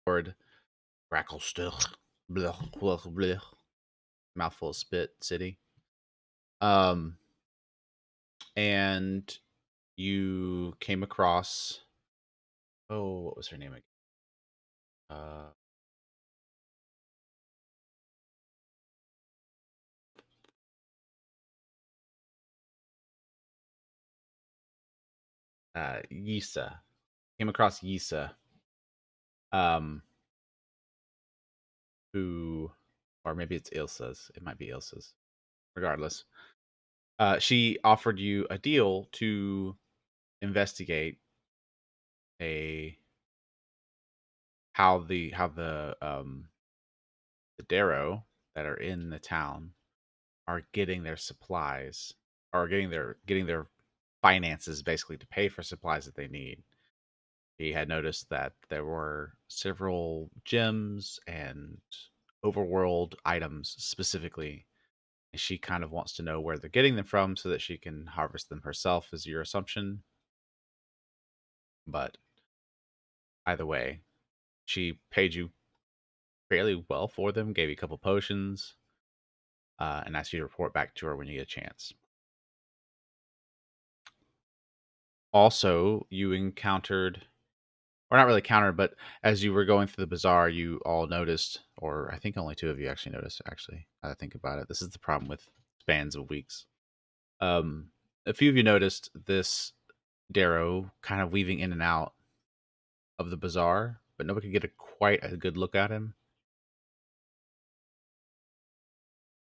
Lord Bracklestill, blech, blech, blech, mouthful of spit city. Um, and you came across, oh, what was her name again? Uh, Yisa. Came across Yisa, um, who, or maybe it's Ilsa's. It might be Ilsa's. Regardless, she offered you a deal to investigate a how the Darrow that are in the town are getting their supplies or getting their finances basically to pay for supplies that they need. He had noticed that there were several gems and overworld items specifically. And she kind of wants to know where they're getting them from so that she can harvest them herself, is your assumption. But either way, she paid you fairly well for them, gave you a couple potions, and asked you to report back to her when you get a chance. Also, you encountered, or not really encountered, but as you were going through the bazaar, you all noticed, or I think only two of you actually noticed, actually, now that I think about it. This is the problem with spans of weeks. Um, a few of you noticed this Darrow kind of weaving in and out of the bazaar, but nobody could get quite a good look at him,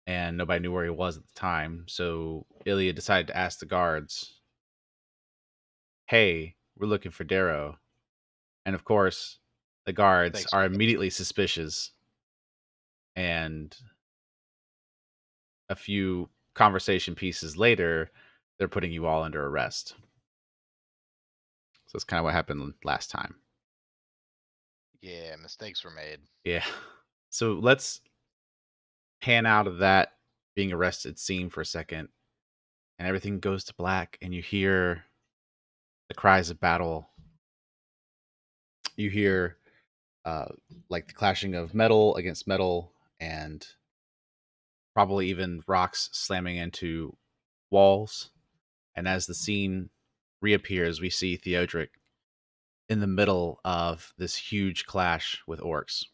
and nobody knew where he was at the time. So Ilya decided to ask the guards, "Hey, we're looking for Darrow." And of course, the guards Thanks. are immediately suspicious, and a few conversation pieces later, they're putting you all under arrest. So that's kind of what happened last time. Yeah, mistakes were made. Yeah. So let's pan out of that being arrested scene for a second, and everything goes to black, and you hear the cries of battle. You hear uh, like the clashing of metal against metal, and probably even rocks slamming into walls. And as the scene reappears, we see Theodric in the middle of this huge clash with orcs.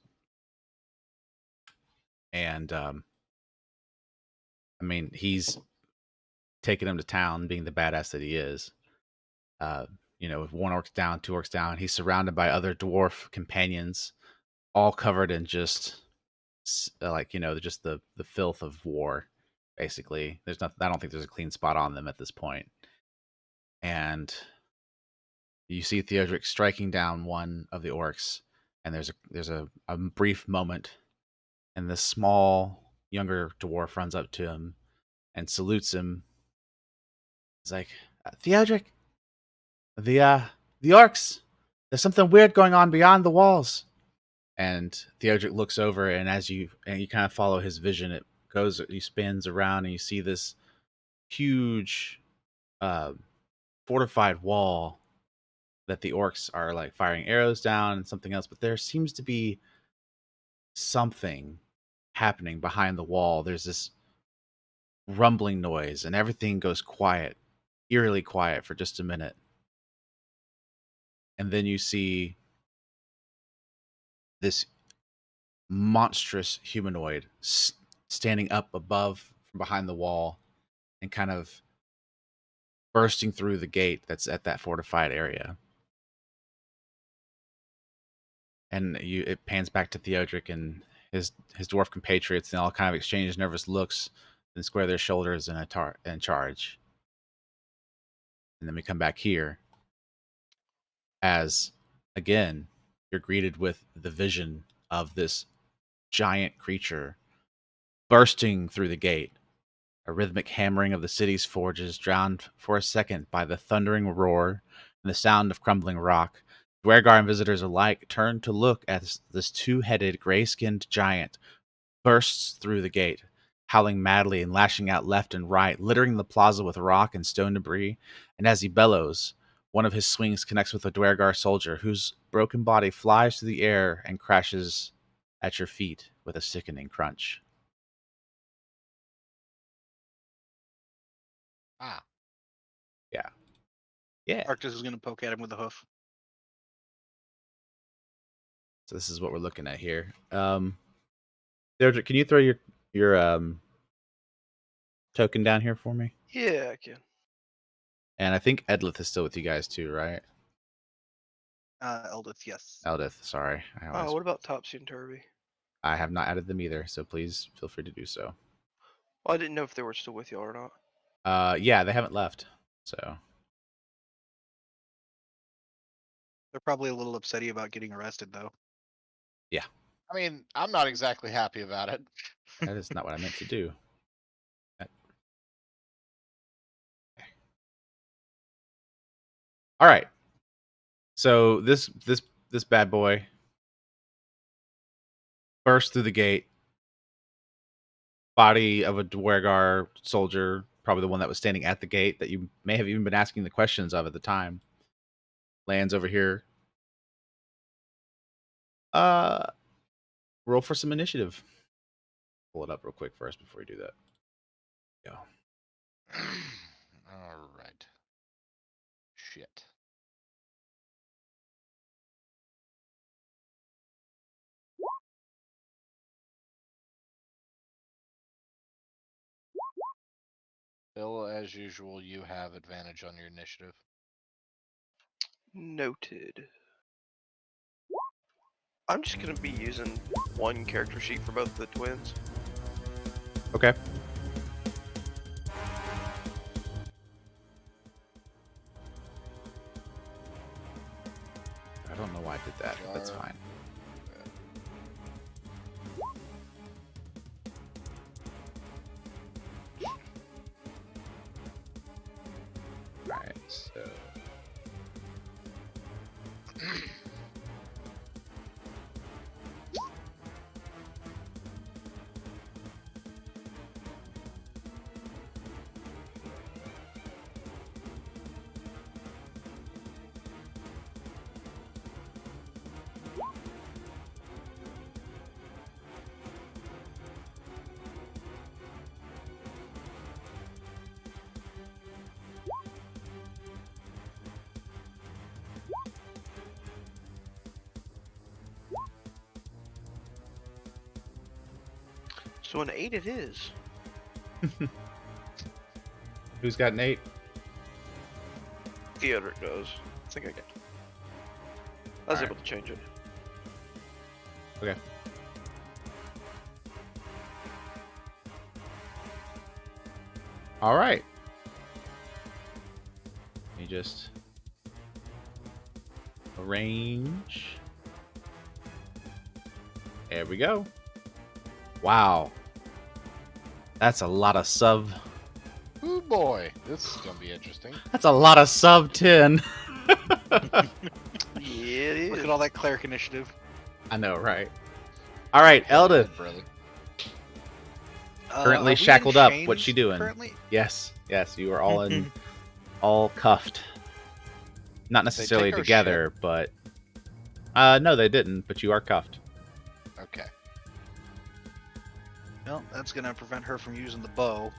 And I mean, he's taking them to town, being the badass that he is. Uh, with one orc down, two orcs down, he's surrounded by other dwarf companions, all covered in just just the filth of war. Basically, there's not. I don't think there's a clean spot on them at this point. And you see Theodric striking down one of the orcs, and there's a brief moment, and this small younger dwarf runs up to him and salutes him. He's like, Theodric, the uh, the orcs. There's something weird going on beyond the walls. And Theodric looks over, and you kind of follow his vision, he spins around, and you see this huge, uh, fortified wall that the orcs are like firing arrows down and something else. But there seems to be something happening behind the wall. There's this rumbling noise, and everything goes quiet, eerily quiet for just a minute. And then you see this monstrous humanoid standing up above from behind the wall and kind of bursting through the gate that's at that fortified area. And it pans back to Theodric and his dwarf compatriots, and all kind of exchange nervous looks and square their shoulders in charge. And then we come back here as, again, you're greeted with the vision of this giant creature bursting through the gate. A rhythmic hammering of the city's forges, drowned for a second by the thundering roar and the sound of crumbling rock. Dwergar and visitors alike turn to look at this two-headed, gray-skinned giant bursts through the gate, howling madly and lashing out left and right, littering the plaza with rock and stone debris. And as he bellows, One of his swings connects with a Dwergar soldier, whose broken body flies through the air and crashes at your feet with a sickening crunch. Ah, Yeah. Yeah. Arctis is going to poke at him with a hoof. So this is what we're looking at here. Deirdre, can you throw your token down here for me? Yeah, I can. And I think Edlith is still with you guys too, right? Eldith, yes. Eldith, sorry. Oh, what about Topsy and Turvy? I have not added them either, so please feel free to do so. Well, I didn't know if they were still with y'all or not. Yeah, they haven't left. So They're probably a little upsetty about getting arrested, though. I mean, I'm not exactly happy about it. that is not what I meant to do. All right. So this bad boy burst through the gate. Body of a Dwergar soldier, probably the one that was standing at the gate that you may have even been asking the questions of at the time, lands over here. Roll for some initiative. Pull it up real quick first before you do that. Go. All right. Shit. Bill, as usual, you have advantage on your initiative. Noted. I'm just gonna be using one character sheet for both the twins. Okay. I don't know why I did that, but that's fine. Alright, so So an 8 it is. who's got an 8? Theodoric does. I think I get. I was Alright. able to change it. Okay. All right. Let me just arrange. There we go. Wow. That's a lot of sub. Oh boy, this is gonna be interesting. That's a lot of sub 10. Yeah, it is. Look at all that cleric initiative. I know, right? All right, Elda, Brother. currently Are we in shackled up. What's chains she doing? Currently? Yes, you are all in, all cuffed. Not necessarily take our together, but no, they didn't. But you are cuffed. Okay. Well, that's going to prevent her from using the bow.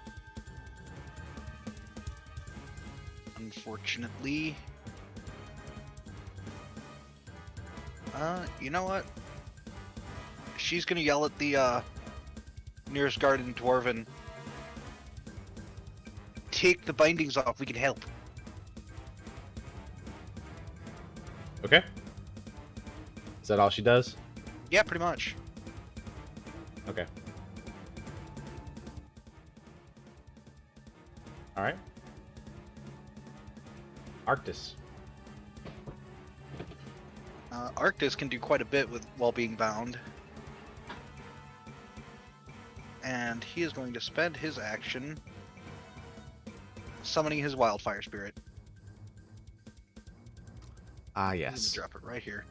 Unfortunately. You know what? She's going to yell at the nearest guardian dwarven. Take the bindings off. We can help. Okay. Is that all she does? Yeah, pretty much. Okay. All right. Arctis. Arctis can do quite a bit with while being bound. And he is going to spend his action summoning his wildfire spirit. Ah, I'm gonna yes. drop it right here.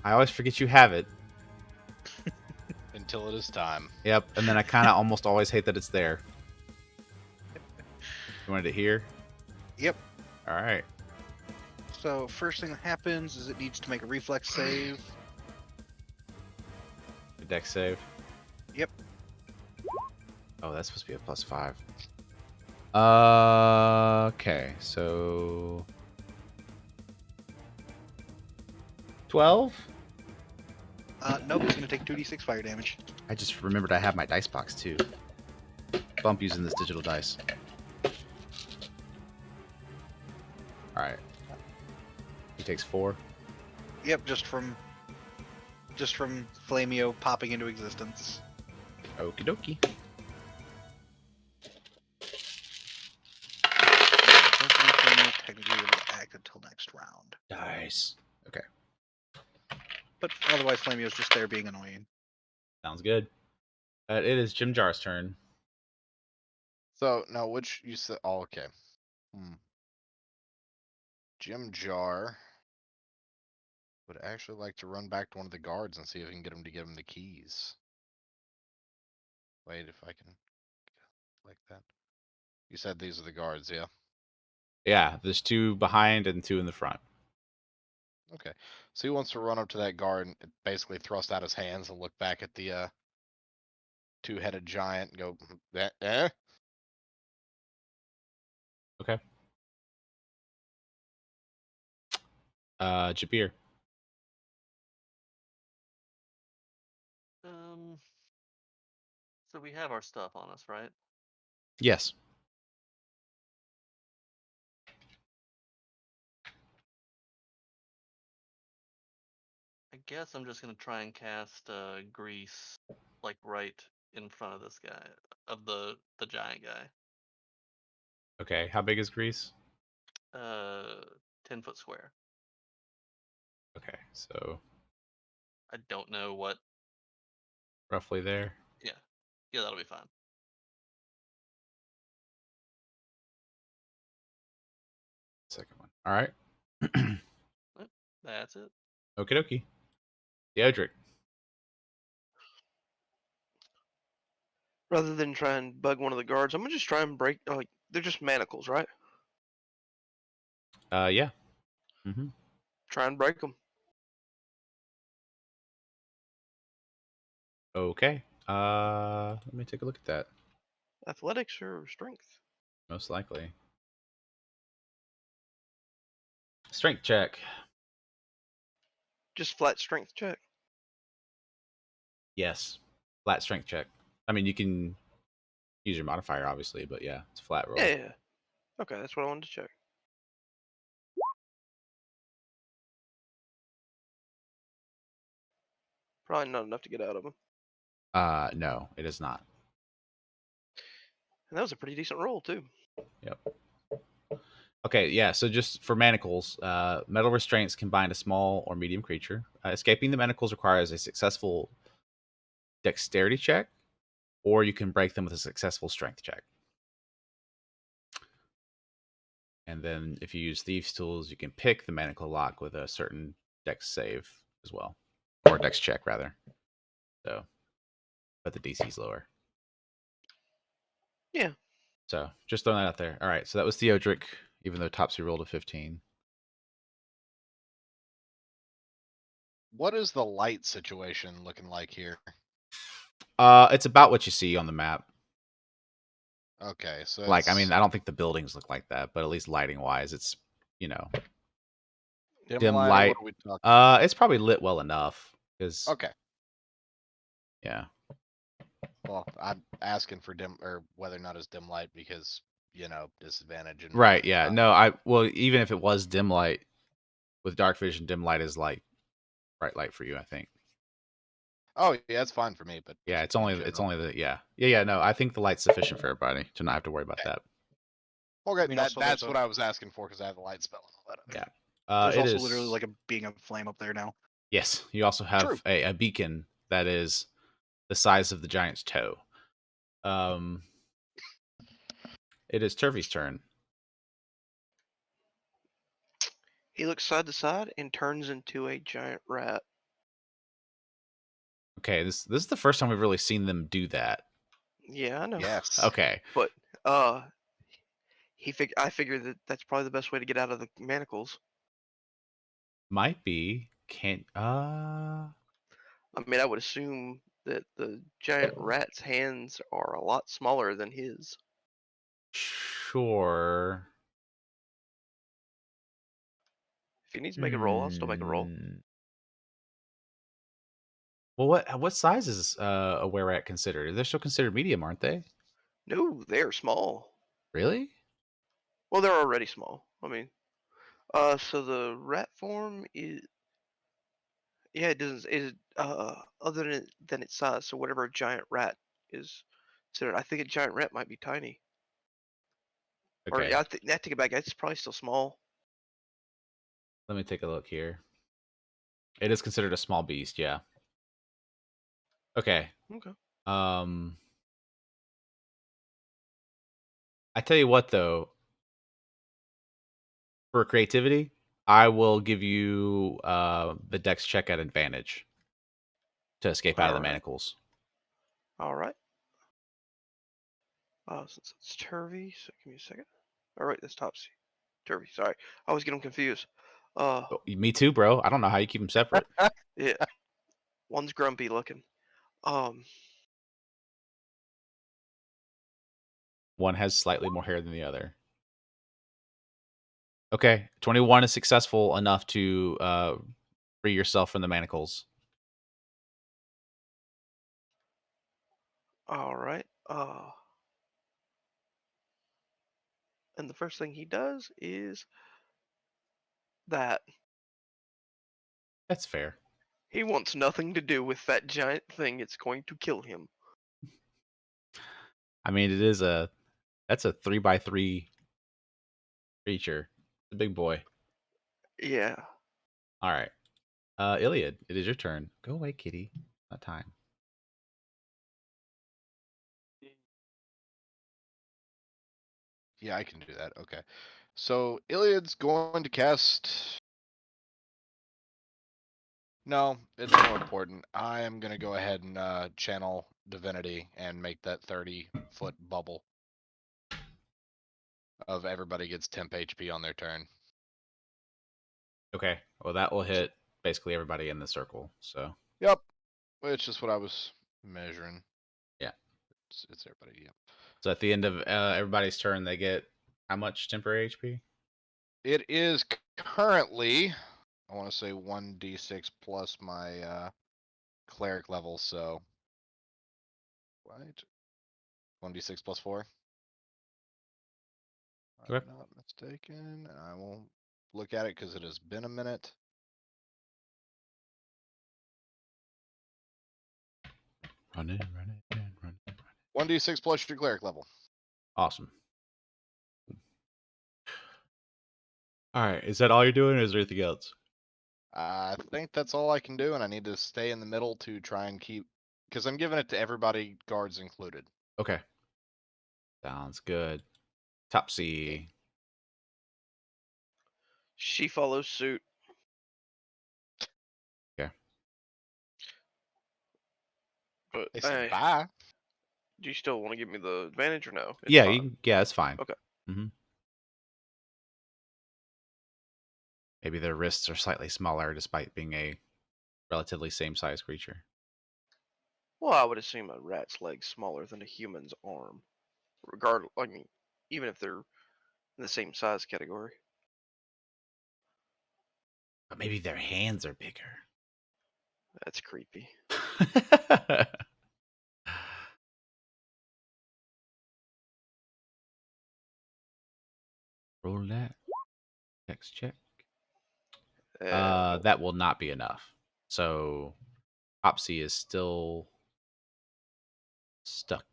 I always forget you have it. Until it is time. Yep, and then I kind of almost always hate that it's there. You wanted it here? Yep. All right. So first thing that happens is it needs to make a reflex save. A dex save. Yep. Oh, that's supposed to be a +5. Okay, so 12. Nope, it's gonna take 2d6 fire damage. I just remembered I have my dice box too. Bump using this digital dice. All right. He takes 4. Yep, just from Flamio popping into existence. Okie dokie. I don't believe Flamio technically would act until next round. Dice. Okay, But otherwise, Flamio's just there being annoying. sounds good. It is Jim Jar's turn. So now, which you said? Oh, okay. Jim Jar would actually like to run back to one of the guards and see if he can get him to give him the keys. Wait, if I can like that. You said these are the guards, yeah? Yeah, there's 2 behind and 2 in the front. Okay. So he wants to run up to that guard and basically thrust out his hands and look back at the two-headed giant and go, eh? Okay. Jabir. So we have our stuff on us, right? Yes. I guess I'm just gonna try and cast grease like right in front of this guy, of the giant guy. Okay. How big is Grease? 10-foot square. Okay, so I don't know what. roughly there. Yeah, that'll be fine. Second one. All right. That's it. Okie dokie. Theodric. Rather than try and bug one of the guards, I'm gonna just try and break. Like they're just manacles, right? Yeah. Mm-hmm. Try and break them. Okay. Let me take a look at that. Athletics or strength? Most likely. Strength check. Just flat strength check. Yes. Flat strength check. I mean, you can use your modifier, obviously, but yeah, it's a flat roll. Yeah. Okay, that's what I wanted to check. Probably not enough to get out of them. No, it is not. And that was a pretty decent roll too. Yep. Okay, yeah, so just for manacles, metal restraints can bind a small or medium creature. Escaping the manacles requires a successful dexterity check, or you can break them with a successful strength check. And then if you use Thieves' Tools, you can pick the manacle lock with a certain dex save as well. Or dex check, rather. So, but the DC is lower. Yeah. So, just throwing that out there. All right, so that was Theodric, even though Topsy rolled a 15. What is the light situation looking like here? It's about what you see on the map. Okay, so Like, I it's mean, I don't think the buildings look like that, but at least lighting wise, it's, you know, dim dim light. light. What are we talking? It's probably lit well enough because, Okay. yeah. Well, I'm asking for dim or whether or not it's dim light because disadvantage and Right, yeah. Well, even if it was dim light with dark vision, dim light is like bright light for you, I think. Oh yeah, it's fine for me, but Yeah, just in general. no, I think the light's sufficient for everybody to not have to worry about that. Okay, I mean, also, that's there's what I was asking for because I have the light spell and all that. Yeah. There's It also is literally like being a flame up there now. yes. You also have True. a beacon that is the size of the giant's toe. It is Turvey's turn. He looks side to side and turns into a giant rat. Okay, this is the first time we've really seen them do that. Yeah, I know. Yes. Okay. But I figure that that's probably the best way to get out of the manacles. Might be. Can't. I mean, I would assume that the giant rat's hands are a lot smaller than his. Sure. If he needs to make a roll, I'll still make a roll. Hmm. Well, what size is a were rat considered? They're still considered medium, aren't they? No, they're small. Really? Well, they're already small. I mean, so the rat form is, yeah, it doesn't, it, other than its size, so whatever a giant rat is considered, I think a giant rat might be tiny. Or, Okay. yeah, I take it back, it's probably still small. Let me take a look here. It is considered a small beast, yeah. Okay. Okay. I tell you what though, for creativity, I will give you the dex check at advantage to escape out of the Alright. manacles. Alright. Since it's Turvy, so give me a second. Alright, that's Topsy. Turvy, sorry. I always get them confused. Oh, me too, bro. I don't know how you keep them separate. Yeah. One's grumpy looking. One has slightly more hair than the other. Okay, 21 is successful enough to free yourself from the manacles. Alright. And the first thing he does is that. That's fair. He wants nothing to do with that giant thing. It's going to kill him. I mean, that's a 3x3 creature. The big boy. Yeah. All right. Iliad, it is your turn. Go away, kitty. Not time. Yeah, I can do that. Okay. So Iliad's going to cast. No, it's more important. I am gonna go ahead and channel Divinity and make that 30-foot bubble of everybody gets temp HP on their turn. Okay. Well, that will hit basically everybody in the circle. So Yep. It's just what I was measuring. yeah. It's everybody. Yep. So at the end of everybody's turn, they get how much temporary HP? It is currently, I want to say 1d6 plus my cleric level, so right, 1d6 plus 4. If Okay. I'm not mistaken. I won't look at it because it has been a minute. Run in, run in, run in. 1d6 plus your cleric level. Awesome. All right. Is that all you're doing, or is there anything else? I think that's all I can do, and I need to stay in the middle to try and keep, because I'm giving it to everybody, guards included. Okay. Sounds good. Topsy. She follows suit. Okay. But They said bye. do you still want to give me the advantage or no? It's Yeah, fine. yeah, it's fine. Okay. Mm-hmm. Maybe their wrists are slightly smaller despite being a relatively same size creature. Well, I would assume a rat's leg's smaller than a human's arm. I mean, even if they're in the same size category. But maybe their hands are bigger. That's creepy. Roll that. Dex check. No. That will not be enough. So Topsy is still stuck.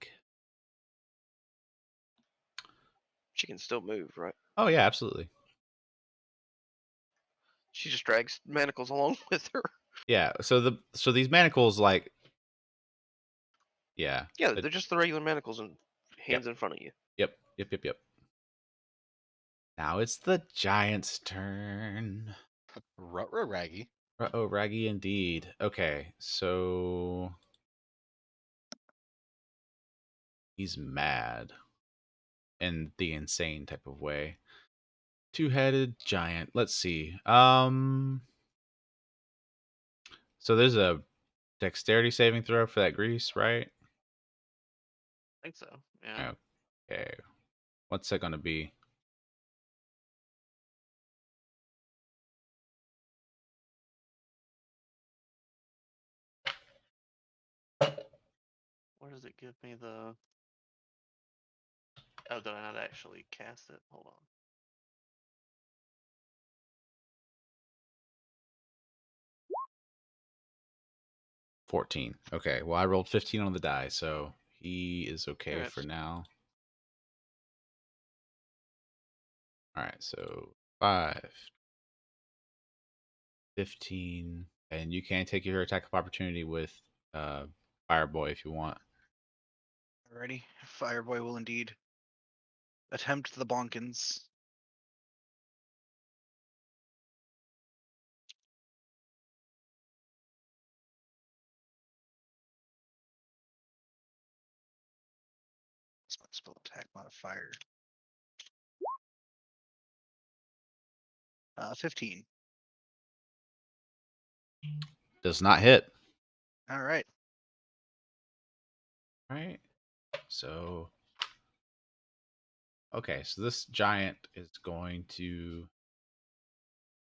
She can still move, right? Oh yeah, absolutely. She just drags manacles along with her. Yeah. So these manacles, like, yeah. Yeah, they're just the regular manacles and hands in front of you. Yep. Now it's the giant's turn. Raggy. Oh, Raggy indeed. Okay, so he's mad in the insane type of way. Two-headed giant. Let's see. So there's a dexterity saving throw for that grease, right? I think so. Yeah. Okay. What's that going to be? Where does it give me the? Oh, did I not actually cast it? Hold on. 14. Okay. Well, I rolled 15 on the die, so he is okay Alright. for now. All right. So 5, 15, and you can take your attack of opportunity with Fireboy if you want. Alrighty. Fireboy will indeed attempt the bonkins. What's my spell attack modifier? 15. Does not hit. All right. All right. So okay, so this giant is going to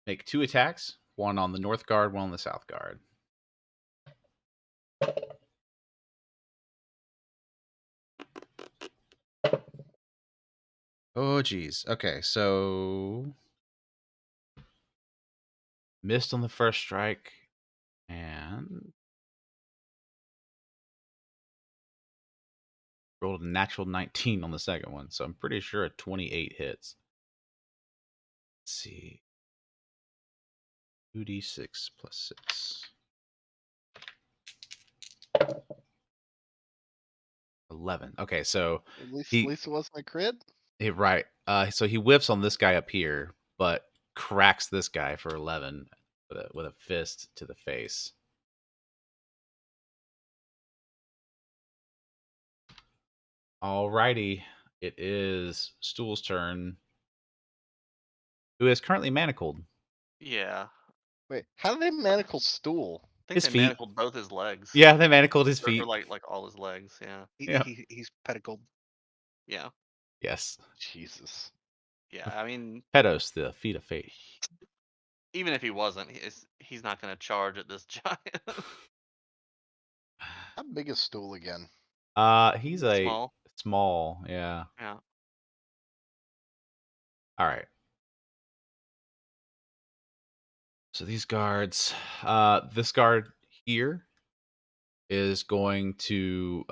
make 2 attacks, one on the north guard, one on the south guard. Oh geez. Okay, so missed on the first strike and rolled a natural 19 on the second one, so I'm pretty sure a 28 hits. Let's see. 2d6 plus 6. 11. Okay, so At least, He- at least it wasn't a crit. right. So he whiffs on this guy up here, but cracks this guy for 11 with a fist to the face. Alrighty, it is Stool's turn, who is currently manacled. Yeah. Wait, how did they manacle Stool? I think His they feet. manacled both his legs. Yeah, they manacled his Or feet. like all his legs. Yeah. Yeah. He's pedicled. Yeah. Yes. Jesus. Yeah. I mean, Pedos, the feet of fate. even if he wasn't, he's not going to charge at this giant. How big is Stool again? He's a Small. small, yeah. Yeah. All right. So these guards, this guard here is going to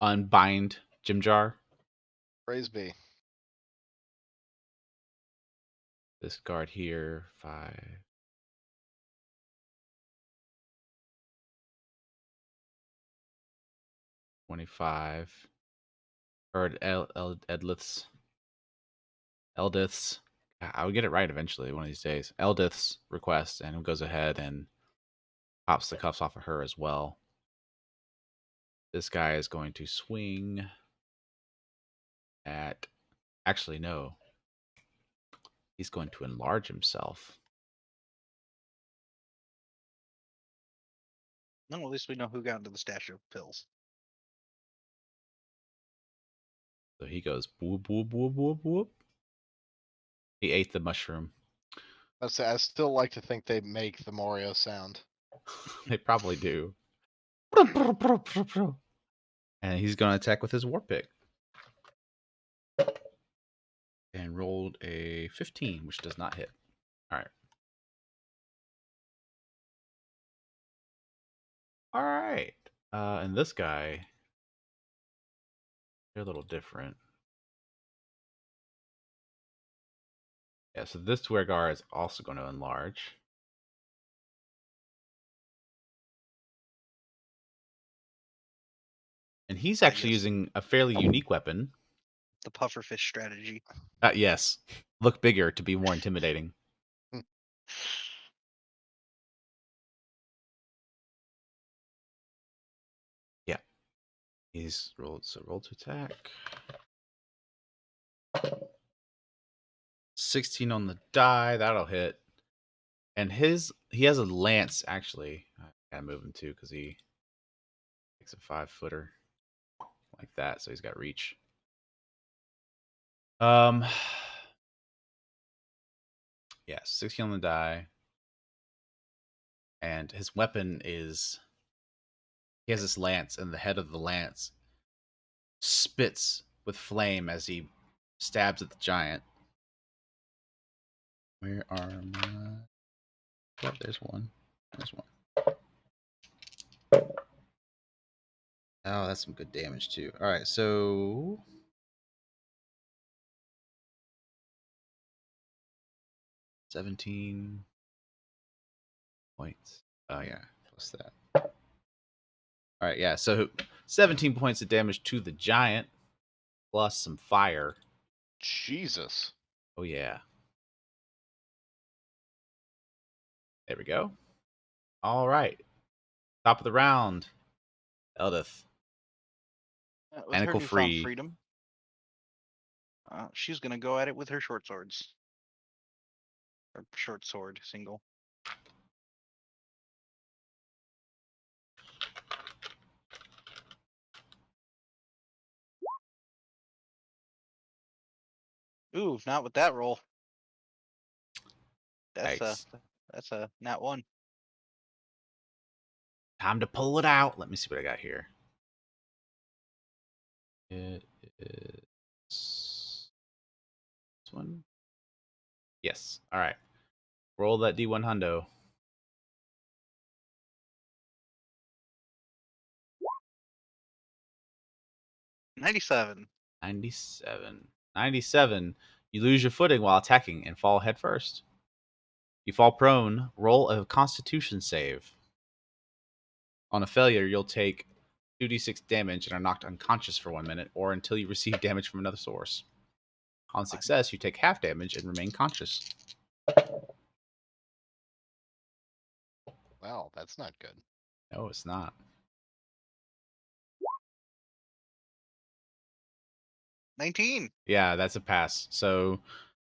unbind Jimjar. Praise be. This guard here, 5. 25. Or Edlith's. Eldith's. I will get it right eventually one of these days. Eldith's request, and goes ahead and pops the cuffs off of her as well. This guy is going to swing at. Actually, no. He's going to enlarge himself. No, at least we know who got into the stash of pills. So he goes whoop, whoop, whoop, whoop, whoop. He ate the mushroom. I still like to think they make the Morio sound. They probably do. And he's going to attack with his war pick. And rolled a 15, which does not hit. All right. All right. And this guy, they're a little different. Yeah, so this Dwergar is also going to enlarge. And he's actually yes. using a fairly unique weapon. The pufferfish strategy. Yes. Look bigger to be more intimidating. Yeah. He's rolled, so roll to attack. 16 on the die, that'll hit. And he has a lance actually. I gotta move him too because he takes a 5-footer like that, so he's got reach. Yeah, 16 on the die. And his weapon is he has this lance, and the head of the lance spits with flame as he stabs at the giant. Where are my? Oh, there's one. There's one. Oh, that's some good damage too. All right, so 17 points. Oh yeah, plus that. All right, yeah. So 17 points of damage to the giant, plus some fire. Jesus. Oh yeah. There we go. All right. Top of the round. Eldith. With her Manacle newfound free. freedom, she's gonna go at it with her short swords. Or short sword, single. Ooh, not with that roll. That's Nice. a nat 1. Time to pull it out. Let me see what I got here. It is this one. Yes. All right. Roll that D1 hundo. 97. 97. 97. You lose your footing while attacking and fall headfirst. You fall prone. Roll a Constitution save. On a failure, you'll take 2d6 damage and are knocked unconscious for 1 minute, or until you receive damage from another source. On success, you take half damage and remain conscious. Well, that's not good. No, it's not. 19. Yeah, that's a pass. So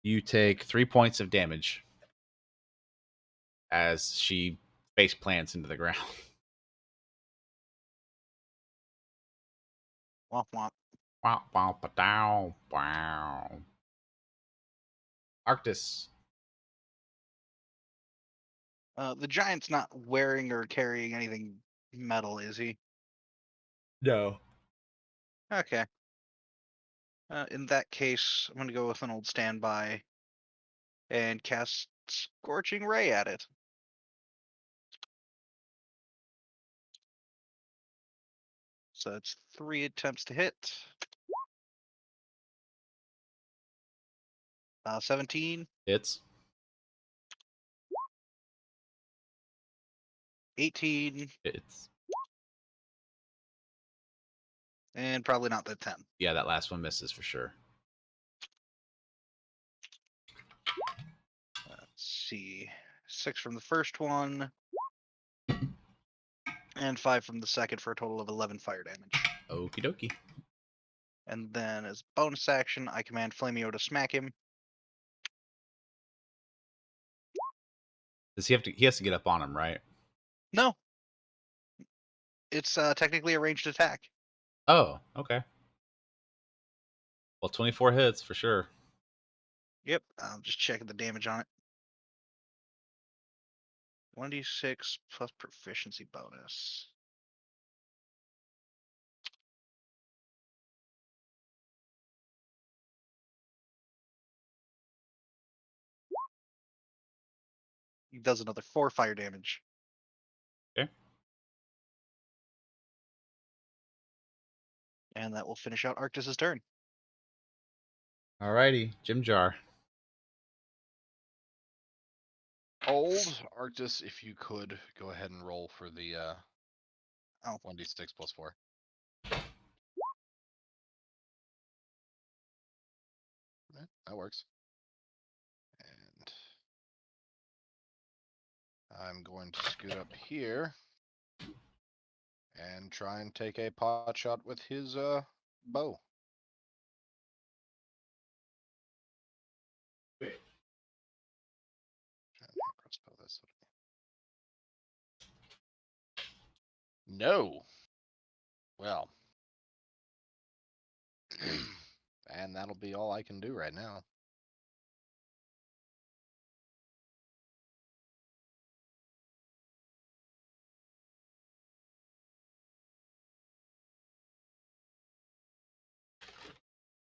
you take 3 points of damage as she face plants into the ground. Womp womp. Wow, wow, ba-dow, wow. Arctis. The giant's not wearing or carrying anything metal, is he? No. Okay. In that case, I'm gonna go with an old standby and cast Scorching Ray at it. So it's 3 attempts to hit. 17, Hits. 18, Hits. and probably not the 10. Yeah, that last one misses for sure. Let's see. 6 from the first one, and 5 from the second for a total of 11 fire damage. Okie dokie. And then as bonus action, I command Flameo to smack him. Does he have to? He has to get up on him, right? No. It's technically a ranged attack. Oh, okay. Well, 24 hits for sure. Yep, I'm just checking the damage on it. 1d6 plus proficiency bonus. He does another 4 fire damage. Okay. And that will finish out Arctis's turn. Alrighty, Jim Jar. Old Arctis, if you could go ahead and roll for the Oh. 1d6 plus 4. Yeah, that works. And I'm going to scoot up here and try and take a pot shot with his bow. And crossbow this. No. Well. And that'll be all I can do right now.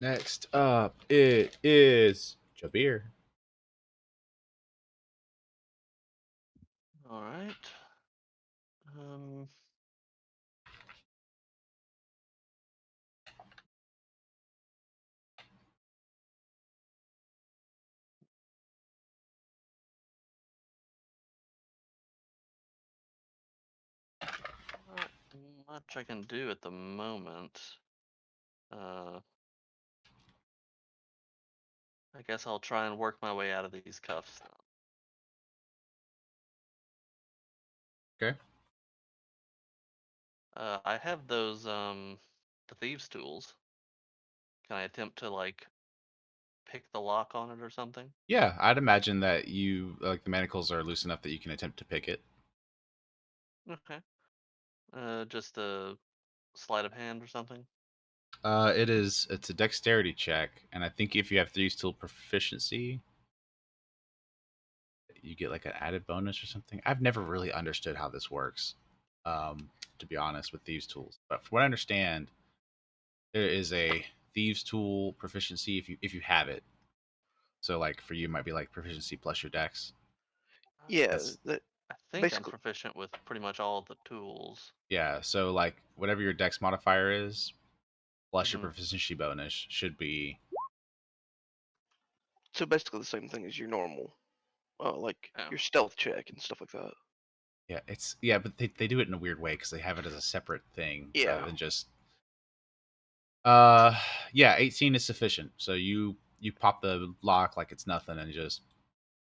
Next up, it is Jabir. All right. Um. Not much I can do at the moment. I guess I'll try and work my way out of these cuffs. Okay. I have those the thieves' tools. Can I attempt to like pick the lock on it or something? Yeah, I'd imagine that you like the manacles are loose enough that you can attempt to pick it. Okay. Just a sleight of hand or something. It's a dexterity check, and I think if you have thieves tool proficiency, you get like an added bonus or something. I've never really understood how this works, to be honest, with thieves tools. But from what I understand, there is a thieves tool proficiency if you have it. So like for you, it might be like proficiency plus your dex. Yeah, That's that I think I'm basically. proficient with pretty much all the tools. yeah. So like whatever your dex modifier is, plus your Mhm. proficiency bonus should be So basically the same thing as your normal, like Oh. your stealth check and stuff like that. but they do it in a weird way because they have it as a separate thing rather Yeah. than just yeah, 18 is sufficient. So you pop the lock like it's nothing and just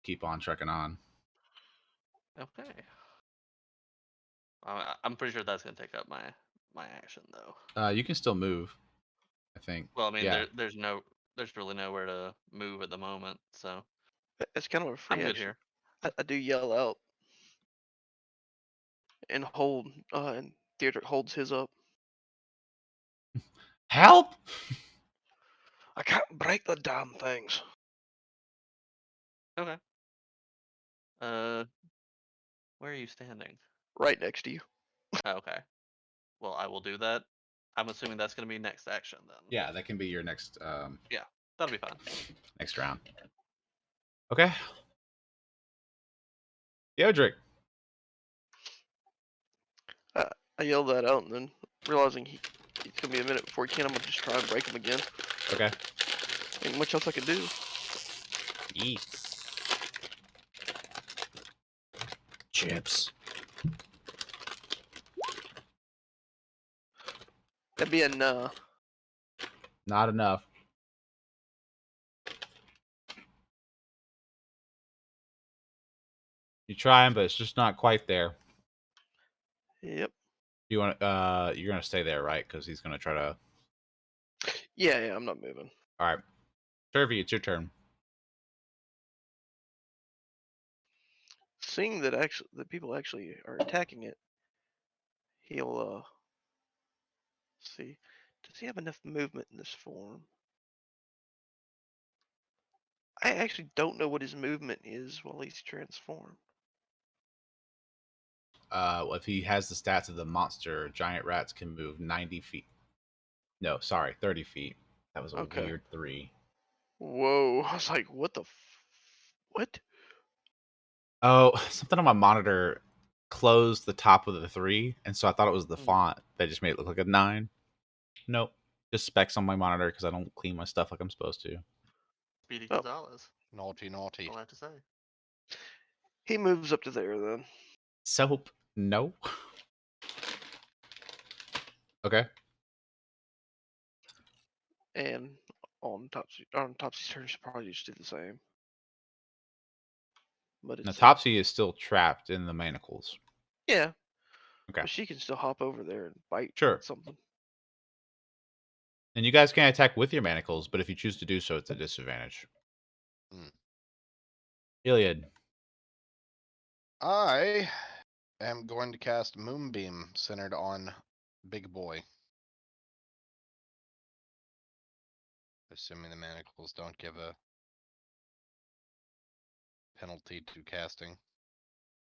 keep on trucking on. Okay. I'm pretty sure that's gonna take up my action though. You can still move, I think. Well, I mean, Yeah. there's really nowhere to move at the moment, so It's kind of a free I'm good action. here. I do yell out and hold, and Theodric holds his up. Help! I can't break the damn things. Okay. Uh, where are you standing? Right next to you. Oh, okay. Well, I will do that. I'm assuming that's gonna be next action then. Yeah, that can be your next That'll be fine. next round. Okay. Theodric. I yell that out, and then realizing it's gonna be a minute before he can, I'm gonna just try and break him again. Okay. Ain't much else I can do. Eat. Chips. That'd be a Not enough. You're trying, but it's just not quite there. Yep. You want you're gonna stay there, right? Because he's gonna try to. Yeah, I'm not moving. All right, Turvey, it's your turn. Seeing that people actually are attacking it, he'll see. Does he have enough movement in this form? I actually don't know what his movement is while he's transformed. Well, if he has the stats of the monster, giant rats can move 90 feet. No, sorry, 30 feet. That was a Okay. weird 3. Whoa! I was like, what the? What? Oh, something on my monitor closed the top of the 3, and so I thought it was the Hmm. font that just made it look like a 9. Nope, just specs on my monitor because I don't clean my stuff like I'm supposed to. Speedy Oh. Gonzalez. Naughty, naughty. That's all I have to say. He moves up to there then. Soap, no. Okay. And on Topsy's turn, she'll probably just do the same. But Now it's Topsy is still trapped in the manacles. yeah. Okay. But she can still hop over there and bite Sure. something. And you guys can attack with your manacles, but if you choose to do so, it's a disadvantage. Hmm. Iliad. I am going to cast Moonbeam centered on Big Boy. Assuming the manacles don't give a penalty to casting.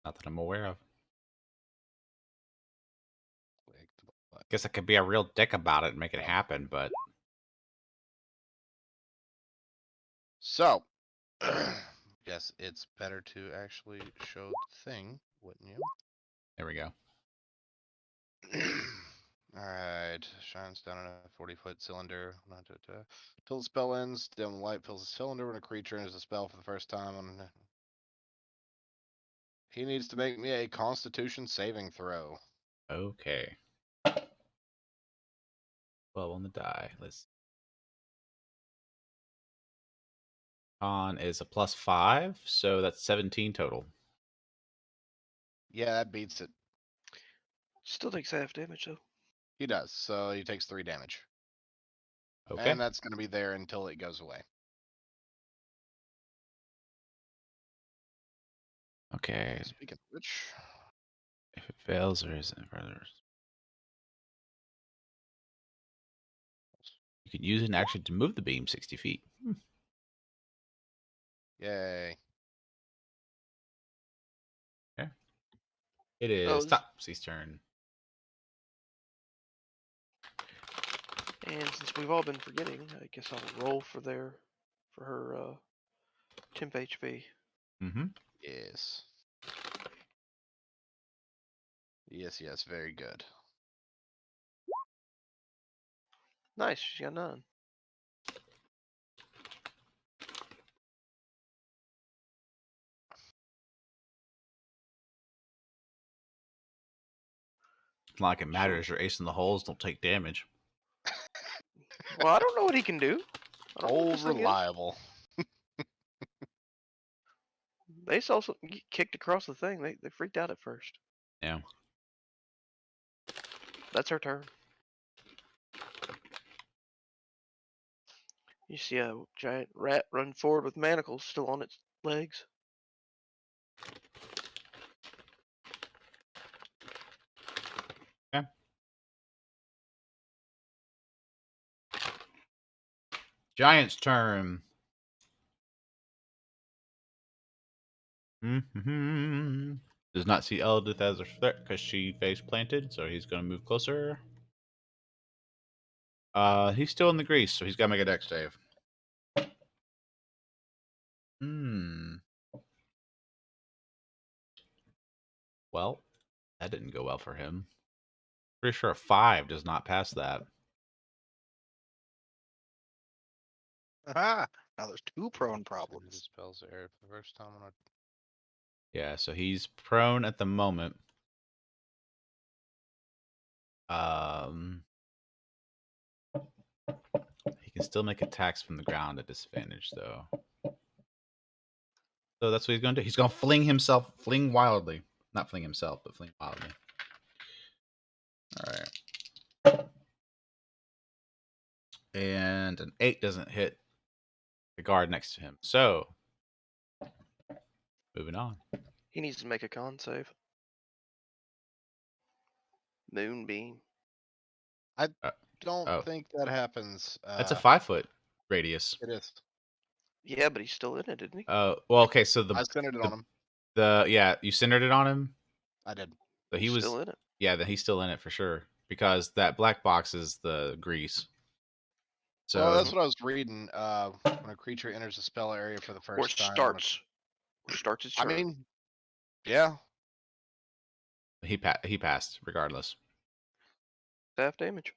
Not that I'm aware of. Clicked, but- Guess I could be a real dick about it and make it Oh. happen, but So, guess it's better to actually show the thing, wouldn't you? there we go. Alright, shines down in a 40-foot cylinder. Till the spell ends, dim light fills the cylinder when a creature enters the spell for the first time. He needs to make me a Constitution saving throw. Okay. 12 on the die. Let's. Con is a +5, so that's 17 total. Yeah, that beats it. Still takes half damage though. He does, so he takes 3 damage. Okay. And that's going to be there until it goes away. Okay. Speaking of which, If it fails, there isn't further. You can use an action to move the beam 60 feet. yay. It is Oh, Topsy's turn. and since we've all been forgetting, I guess I'll roll for her temp HP. Mm-hmm. Yes. Yes, very good. Nice, she got 9. It's not like it matters. Your ace in the holes don't take damage. Well, I don't know what he can do. I don't know what Old this thing is. reliable. They saw something get kicked across the thing. They freaked out at first. Yeah. That's her turn. You see a giant rat run forward with manacles still on its legs. Giant's turn. Mm-hmm. Does not see Eldith as a threat because she face planted, so he's going to move closer. He's still in the grease, so he's got to make a dex save. Well, that didn't go well for him. Pretty sure a 5 does not pass that. Aha! Now there's 2 prone Send problems. his spells area for the first time on a Yeah, so he's prone at the moment. He can still make attacks from the ground at disadvantage, though. So that's what he's going to do. He's going to fling wildly. Not fling himself, but fling wildly. All right. And an 8 doesn't hit the guard next to him. So, moving on. He needs to make a con save. Moonbeam. Don't Oh. think that happens. That's a 5-foot radius. It is. Yeah, but he's still in it, isn't he? Well, okay, so I centered it on him. you centered it on him. I did. So he He's was still in it. Yeah, then he's still in it for sure because that black box is the grease. So Well, that's what I was reading. When a creature enters the spell area for the Or first time. starts its I turn. mean, yeah. he passed regardless. Half damage.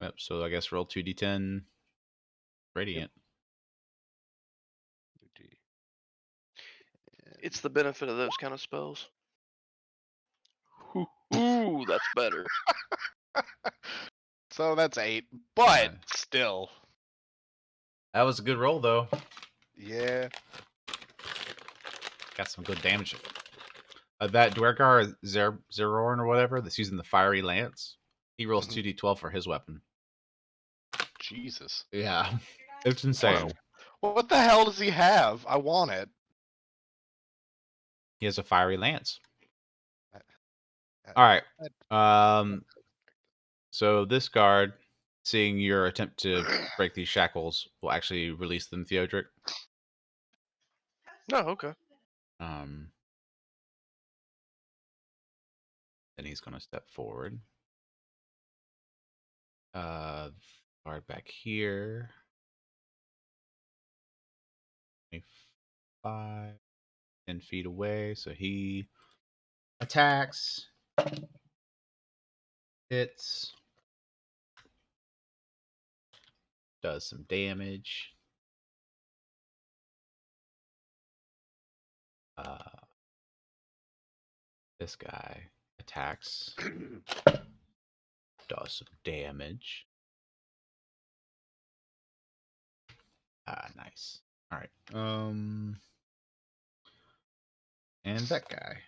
Yep. So I guess roll 2d10 radiant. It's the benefit of those kind of spells. Ooh, that's better. So that's 8, but Yeah. still. That was a good roll though. Yeah. Got some good damage. That Dwergar Zerorn or whatever that's using the fiery lance. He rolls Mhm. 2d12 for his weapon. Jesus. Yeah, it's insane. Wow. What the hell does he have? I want it. He has a fiery lance. All right. So this guard, seeing your attempt to break these shackles, will actually release them, Theodric. No, okay. Then he's going to step forward. Guard back here. 25, 10 feet away. So he attacks, hits, does some damage. This guy attacks, does some damage. Nice. All right. And that guy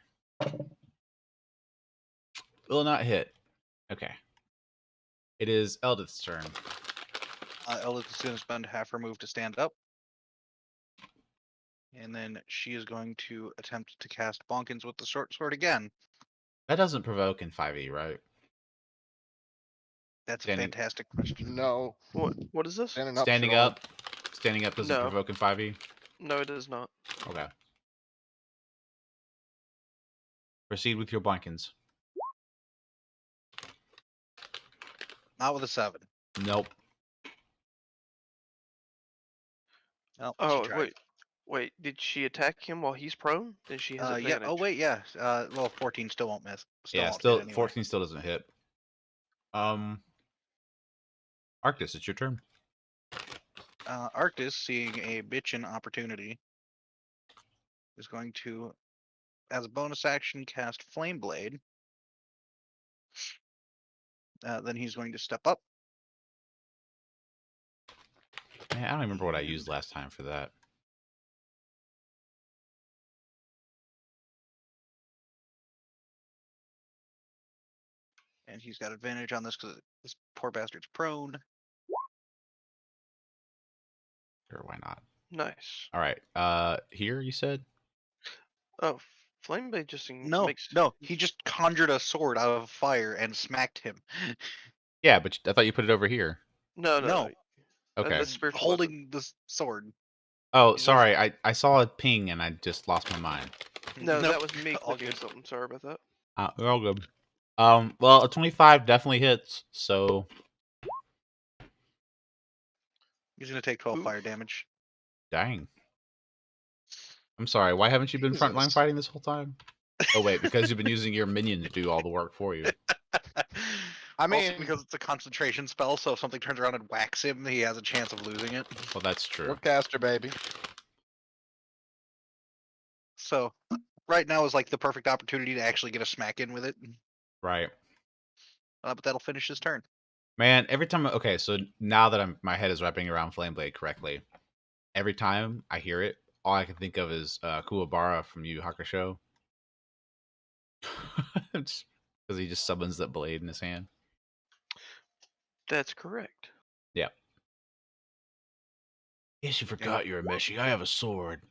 will not hit. Okay. It is Eldith's turn. Eldith is going to spend half her move to stand up. And then she is going to attempt to cast Bonkins with the short sword again. That doesn't provoke in 5e, right? That's a Standing- fantastic question. No. What is this? Standing up. Standing should only- up. Standing up doesn't No. provoke in 5e. No, it is not. Okay. Proceed with your Bonkins. Not with a 7. Nope. Well, Oh, she tried. wait. Did she attack him while he's prone? Then she has Yeah. advantage. Oh, wait. Yeah. Well, 14 still won't miss. Yeah, Won't still hit anyway. 14 still doesn't hit. Arctis, it's your turn. Arctis, seeing a bitchin' opportunity, is going to, as a bonus action, cast Flame Blade. Then he's going to step up. Man, I don't remember what I used last time for that. And he's got advantage on this because this poor bastard's prone. Sure, why not? Nice. All right. Here you said? Oh, Flame Blade just No, he just conjured a sword out of fire and smacked him. Yeah, but I thought you put it over here. No. No. Okay. That's spiritual holding the sword. Oh, He's sorry. I saw a ping and I just lost my mind. No, Nope, that was me all clicking good. something. Sorry about that. We're all good. Well, a 25 definitely hits. So He's gonna take 12 Oof. fire damage. dang. I'm sorry. Why haven't you been frontline Jesus. fighting this whole time? Oh wait, because you've been using your minion to do all the work for you. I Also mean, because it's a concentration spell, so if something turns around and whacks him, he has a chance of losing it. Well, that's true. Forecaster, baby. So right now is like the perfect opportunity to actually get a smack in with it. Right. But that'll finish his turn. Man, every time. Okay, so now that my head is wrapping around Flame Blade correctly, every time I hear it, all I can think of is Kuwabara from Yu Yu Hakusho. Because he just summons that blade in his hand. That's correct. Yep. Yes, you forgot you're a Meshi. I have a sword.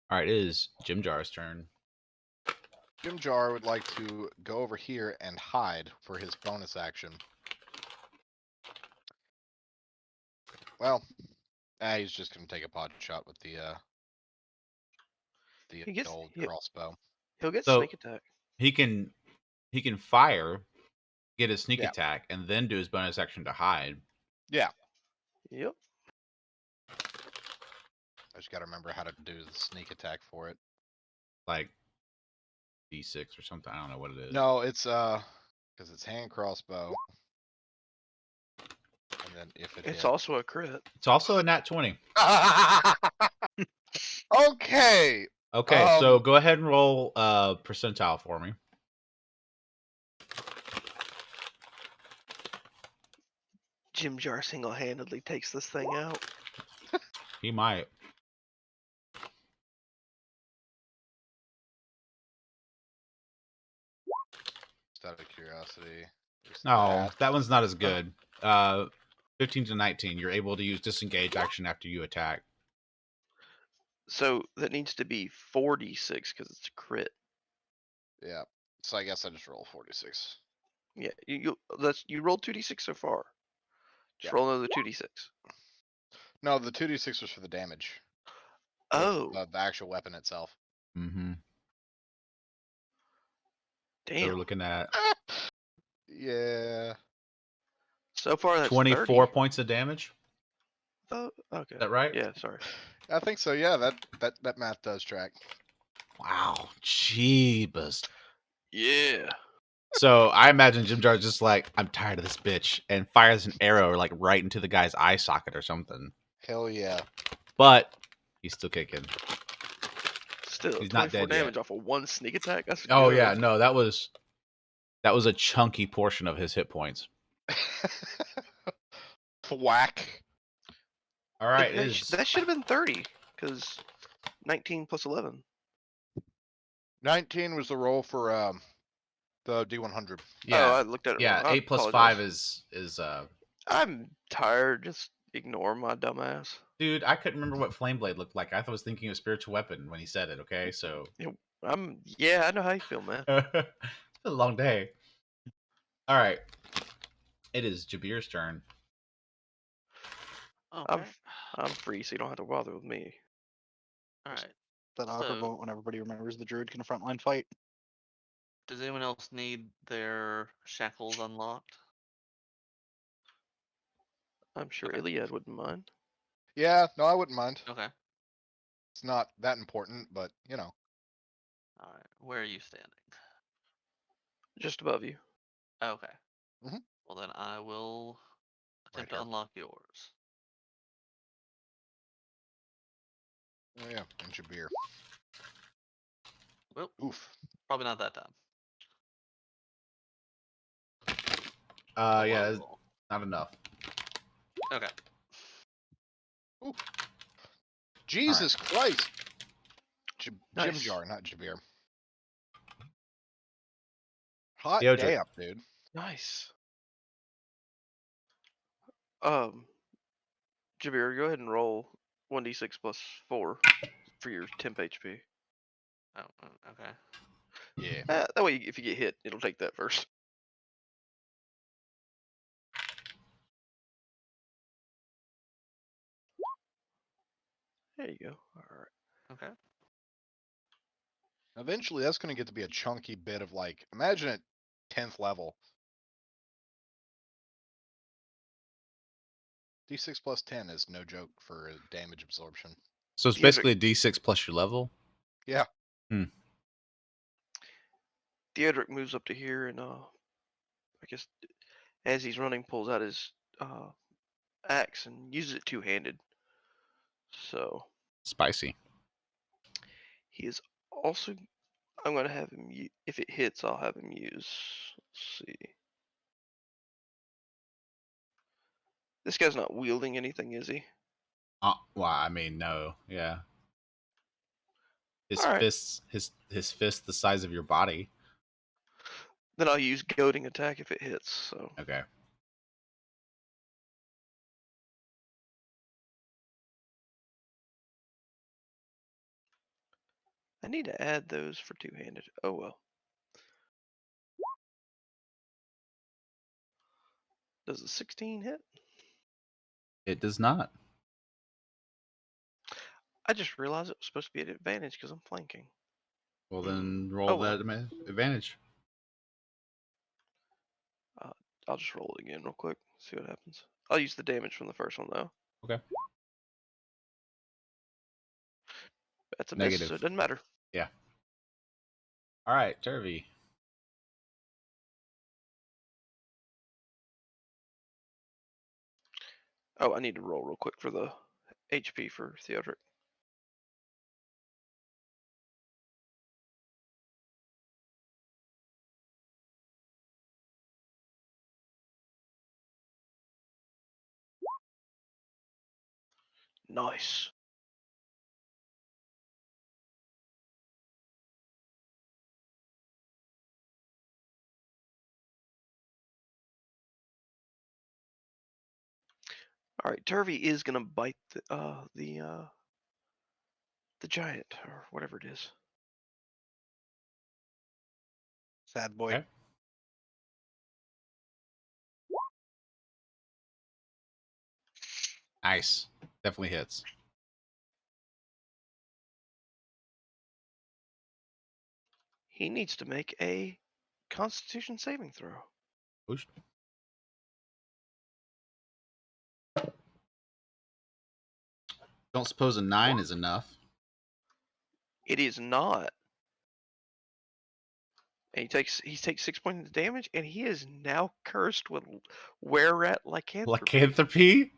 All right, it is Jim Jar's turn. Jim Jar would like to go over here and hide for his bonus action. Well, he's just gonna take a pot shot with the He gets- old he- crossbow. He'll get So- sneak attack. He can fire, get his sneak Yeah. attack, and then do his bonus action to hide. Yep. I just gotta remember how to do the sneak attack for it. Like D6 or something. I don't know what it is. No, it's because it's hand crossbow. And then if it It's hit. also a crit. It's also a nat 20. Okay. Okay, so go ahead and roll percentile for me. Jim Jar single-handedly takes this thing out. He might. Just out of curiosity. just No, that one's not as good. 15 to 19. You're able to use disengage action after you attack. So that needs to be 46 because it's a crit. Yeah. So I guess I just roll 46. Yeah, you rolled 2d6 so far. Just Yeah. roll another 2d6. No, the 2d6 was for the damage. Oh, The actual weapon itself. Mm-hmm. So damn. we're looking at Yeah. So far that's 24 30. points of damage. Oh, okay. Is that right? Yeah, sorry. I think so. Yeah, that math does track. Wow. Jeebus. Yeah. So I imagine Jim Jar's just like, I'm tired of this bitch, and fires an arrow like right into the guy's eye socket or something. Hell yeah. But he's still kicking. Still, He's not 24 dead yet. damage off of one sneak attack. That's Oh good. yeah, no, that was a chunky portion of his hit points. Whack. All right, That should have been 30 because 19 plus 11. 19 was the roll for the D100. yeah, Oh, I looked at it yeah. wrong. I 8 plus apologize. 5 is I'm tired. Just ignore my dumbass. dude. I couldn't remember what flame blade looked like. I was thinking of spiritual weapon when he said it. Okay, so Yeah, I know how you feel, man. it's been a long day. All right, it is Jabir's turn. Okay. I'm free, so you don't have to bother with me. All right. That awkward So- moment when everybody remembers the druid can frontline fight. Does anyone else need their shackles unlocked? I'm sure Okay. Iliad wouldn't mind. Yeah, no, I wouldn't mind. Okay. It's not that important, but you know. All right. Where are you standing? Just above you. Okay. Mhm. Well, then I will attempt to here. unlock yours. Oh yeah, and Jabir. Well, Oof. probably not that time. Yeah, Low it's roll. not enough. Okay. Jesus Christ. Jim Nice. Jar, not Jabir. Hot Theodric. damn, dude. Nice. Jabir, go ahead and roll 1d6 plus 4 for your temp HP. Oh, okay. Yeah. That way, if you get hit, it'll take that first. There you go. All right. Okay. Eventually, that's going to get to be a chunky bit of like, imagine at 10th level. D6 plus 10 is no joke for damage absorption. So it's Theodric- basically a D6 plus your level. Yeah. Theodric moves up to here and I guess as he's running, pulls out his axe and uses it two-handed. So Spicy. he is also. I'm gonna have him. If it hits, I'll have him use. Let's see. This guy's not wielding anything, is he? Well, I mean, no, yeah. His All right. fists, his fist, the size of your body. Then I'll use goading attack if it hits. So Okay. I need to add those for two-handed. Oh well. Does a 16 hit? It does not. I just realized it was supposed to be an advantage because I'm flanking. Well, then roll Oh, well. that advantage. I'll just roll it again real quick. See what happens. I'll use the damage from the first one though. Okay. That's a Negative. miss, so it doesn't matter. All right, Turvy. Oh, I need to roll real quick for the HP for Theodric. Nice. All right, Turvy is gonna bite the giant or whatever it is. Sad boy. Okay. Nice. Definitely hits. He needs to make a Constitution saving throw. Boost. Don't suppose a 9 is enough. It is not. And he takes 6 points of damage, and he is now cursed with were-rat lycanthropy. Lycanthropy?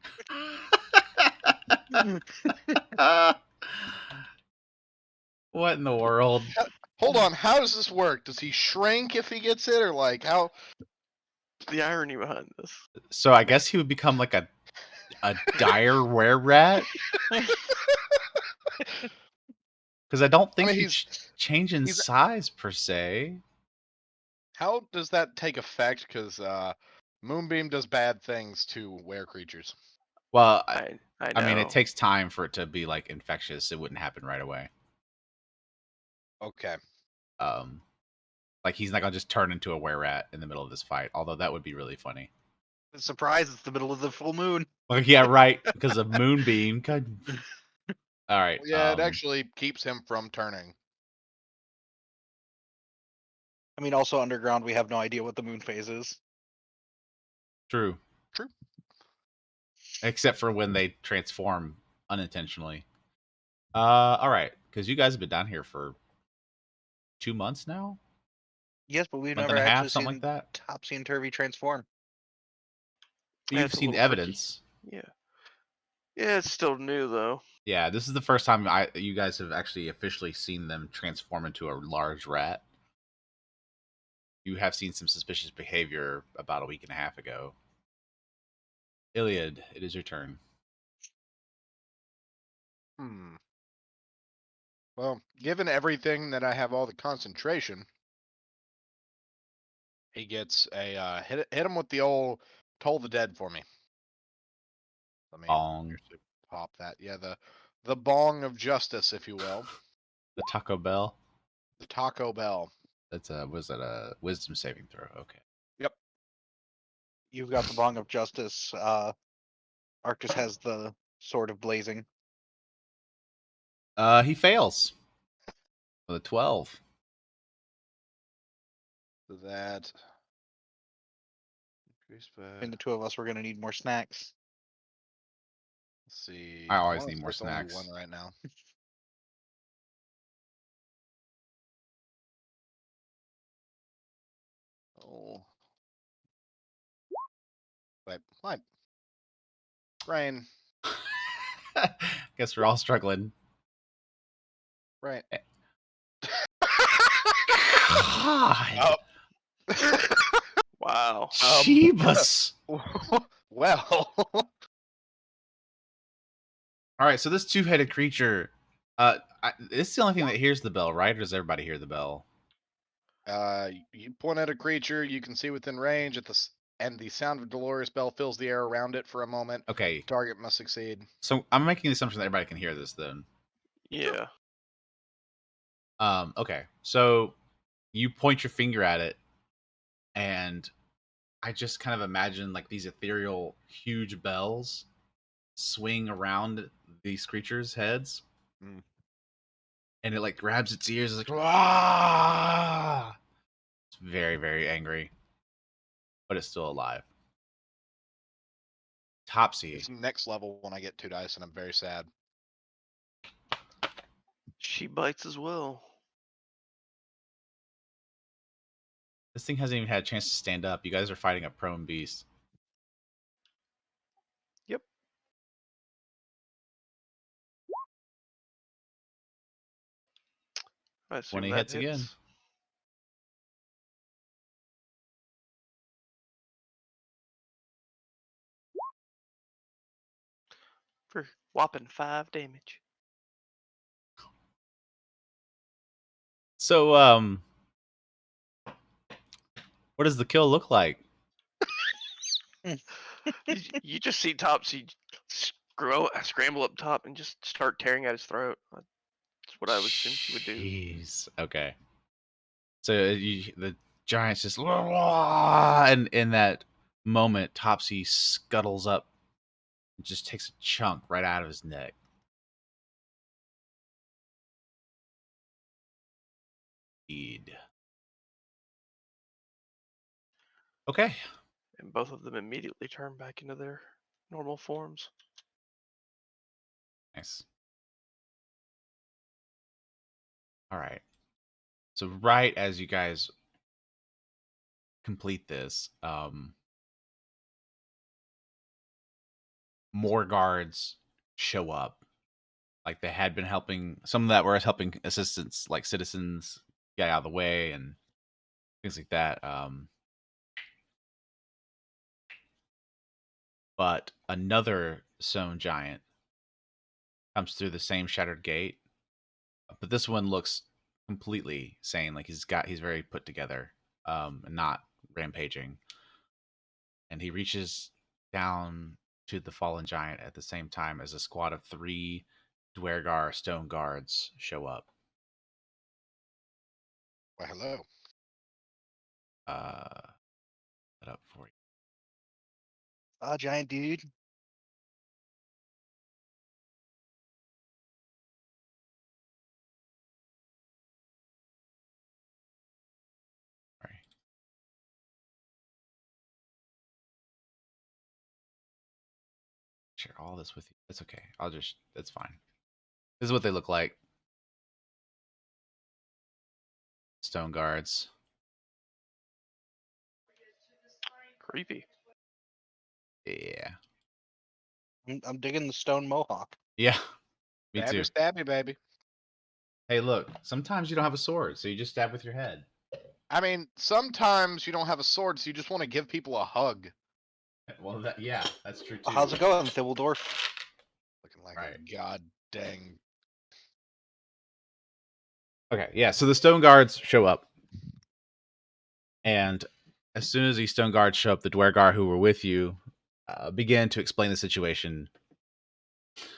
What in the world? Hold on, how does this work? Does he shrink if he gets it, or like how? The irony behind this. So I guess he would become like a dire were-rat? Because I don't think mean, he's change in he's- size per se. How does that take effect? Because Moonbeam does bad things to were creatures. Well, I know. I mean, it takes time for it to be like infectious. It wouldn't happen right away. Okay. Like he's not gonna just turn into a were-rat in the middle of this fight. Although that would be really funny. Surprise! It's the middle of the full moon. Like, yeah, right. Because of Moonbeam. God. All right. Well, yeah, it actually keeps him from turning. I mean, also underground, we have no idea what the moon phase is. True. True. Except for when they transform unintentionally. All right. Because you guys have been down here for 2 months now. Yes, but we've Month never and a half, actually something seen like that. Topsy and Turvy transform. Yeah, You've it's a seen little tricky. evidence. Yeah. Yeah, it's still new though. Yeah, this is the first time you guys have actually officially seen them transform into a large rat. You have seen some suspicious behavior about a week and a half ago. Iliad, it is your turn. Well, given everything that I have all the concentration, he gets a hit him with the old Toll the Dead for me. Let me Bong. actually pop that. Yeah, the bong of justice, if you will. The Taco Bell. The Taco Bell. That's was that a wisdom saving throw? Okay. Yep. You've got the Bong of Justice. Arctus has the Sword of Blazing. He fails with a 12. So that. Increased by. Between the two of us, we're gonna need more snacks. Let's see. I always wanna need say more it's only snacks. One right now. Oh. Wait, my brain. Guess we're all struggling. Right. God, Wow. Jeebus. Well. All right, so this two-headed creature, this is the only thing that hears the bell, right? Or does everybody hear the bell? You point at a creature you can see within range and the sound of Dolores Bell fills the air around it for a moment. Okay, Target must succeed. so I'm making the assumption that everybody can hear this then. Yeah. Okay, so you point your finger at it, and I just kind of imagine like these ethereal, huge bells swing around these creatures' heads, and it like grabs its ears. It's like, "Rah!" It's very, very angry, but it's still alive. Topsy. It's next level when I get 2 dice, and I'm very sad. She bites as well. This thing hasn't even had a chance to stand up. You guys are fighting a prone beast. Yep. I assume 20 that hits again. For whopping 5 damage. So, what does the kill look like? You just see Topsy scramble up top and just start tearing at his throat. That's what I would assume she would do. Jeez. Okay. So giant's just and in that moment, Topsy scuttles up and just takes a chunk right out of his neck. Indeed. Okay. And both of them immediately turn back into their normal forms. Nice. All right. So right as you guys complete this, more guards show up. Like they had been helping some that were helping assistants, like citizens, get out of the way and things like that. But another stone giant comes through the same shattered gate, but this one looks completely sane. Like he's very put together, and not rampaging. And he reaches down to the fallen giant at the same time as a squad of 3 Dwergar stone guards show up. Well, hello. Set up for you. Giant dude. Sorry. Share all this with you. That's okay. That's fine. This is what they look like. Stone guards. Creepy. Yeah. I'm digging the stone mohawk. Yeah. Me Stabby, too. stabby, baby. Hey, look. Sometimes you don't have a sword, so you just stab with your head. I mean, sometimes you don't have a sword, so you just want to give people a hug. Well, that's true too. How's it going, Thibbledorf? Looking like Right. a god dang. Okay, yeah. So the stone guards show up, and as soon as these stone guards show up, the Dwergar who were with you begin to explain the situation.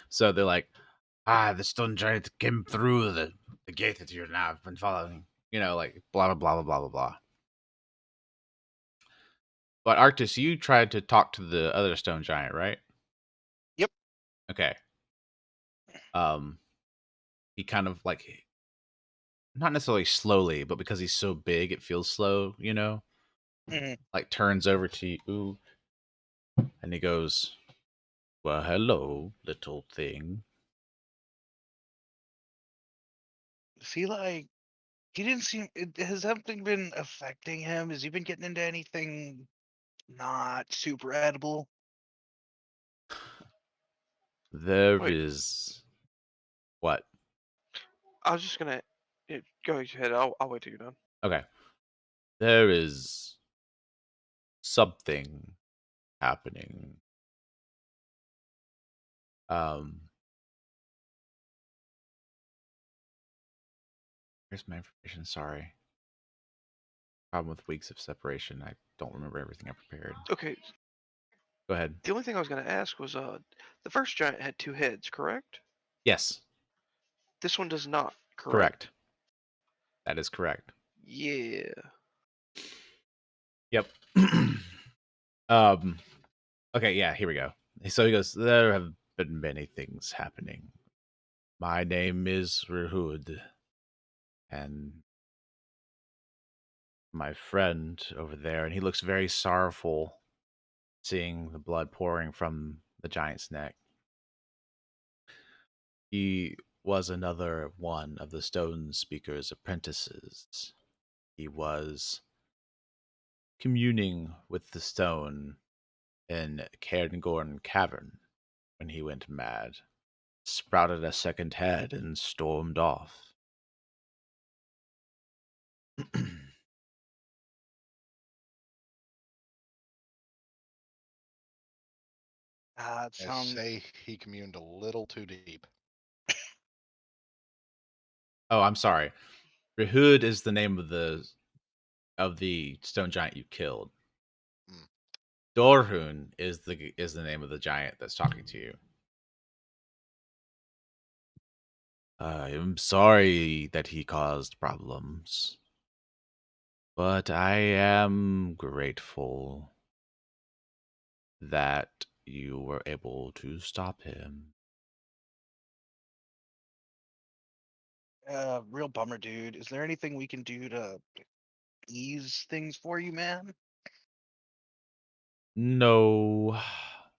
So they're like, the stone giant came through the gate that you're now been following. Like blah blah blah blah blah blah blah. But Arctis, you tried to talk to the other stone giant, right? Yep. Okay. He kind of like, not necessarily slowly, but because he's so big, it feels slow. Mhm. Like turns over to you, and he goes, "Well, hello, little thing." Is he like? He didn't seem. Has something been affecting him? Has he been getting into anything not super edible? There Wait. is what? I was just gonna go ahead. I'll wait till you're done. Okay. There is something happening. Um, here's my information. Sorry. Problem with weeks of separation. I don't remember everything I prepared. Okay. Go ahead. The only thing I was gonna ask was the first giant had 2 heads, correct? Yes, This one does not, correct? correct. That is correct. Yeah. Yep. Okay, yeah, here we go. So he goes, there have been many things happening. My name is Rahud, and my friend over there, and he looks very sorrowful, seeing the blood pouring from the giant's neck. He was another one of the Stone Speaker's apprentices. He was communing with the stone in Cairngorn Cavern when he went mad, sprouted a second head, and stormed off. It I sounds. say he communed a little too deep. Oh, I'm sorry. Rahud is the name of the stone giant you killed. Hmm. Dorhun is the name of the giant that's talking to you. I am sorry that he caused problems. But I am grateful that you were able to stop him. Real bummer, dude. Is there anything we can do to ease things for you, man? No,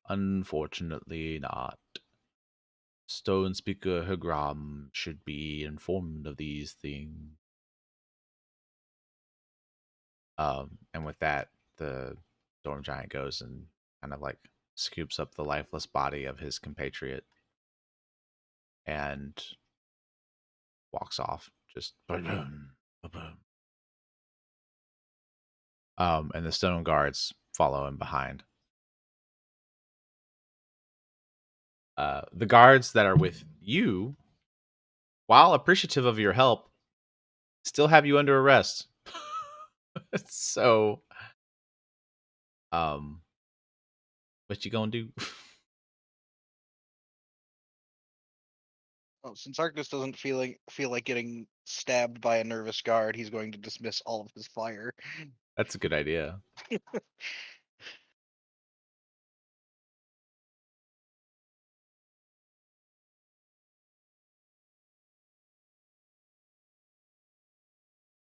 unfortunately not. Stone Speaker Higram should be informed of these things. And with that, the Storm Giant goes and kind of like scoops up the lifeless body of his compatriot and walks off. Just ba-boom, ba-boom. And the stone guards follow him behind. The guards that are with you, while appreciative of your help, still have you under arrest. So, what you gonna do? Well, since Arctis doesn't feel like getting stabbed by a nervous guard, he's going to dismiss all of his fire. That's a good idea.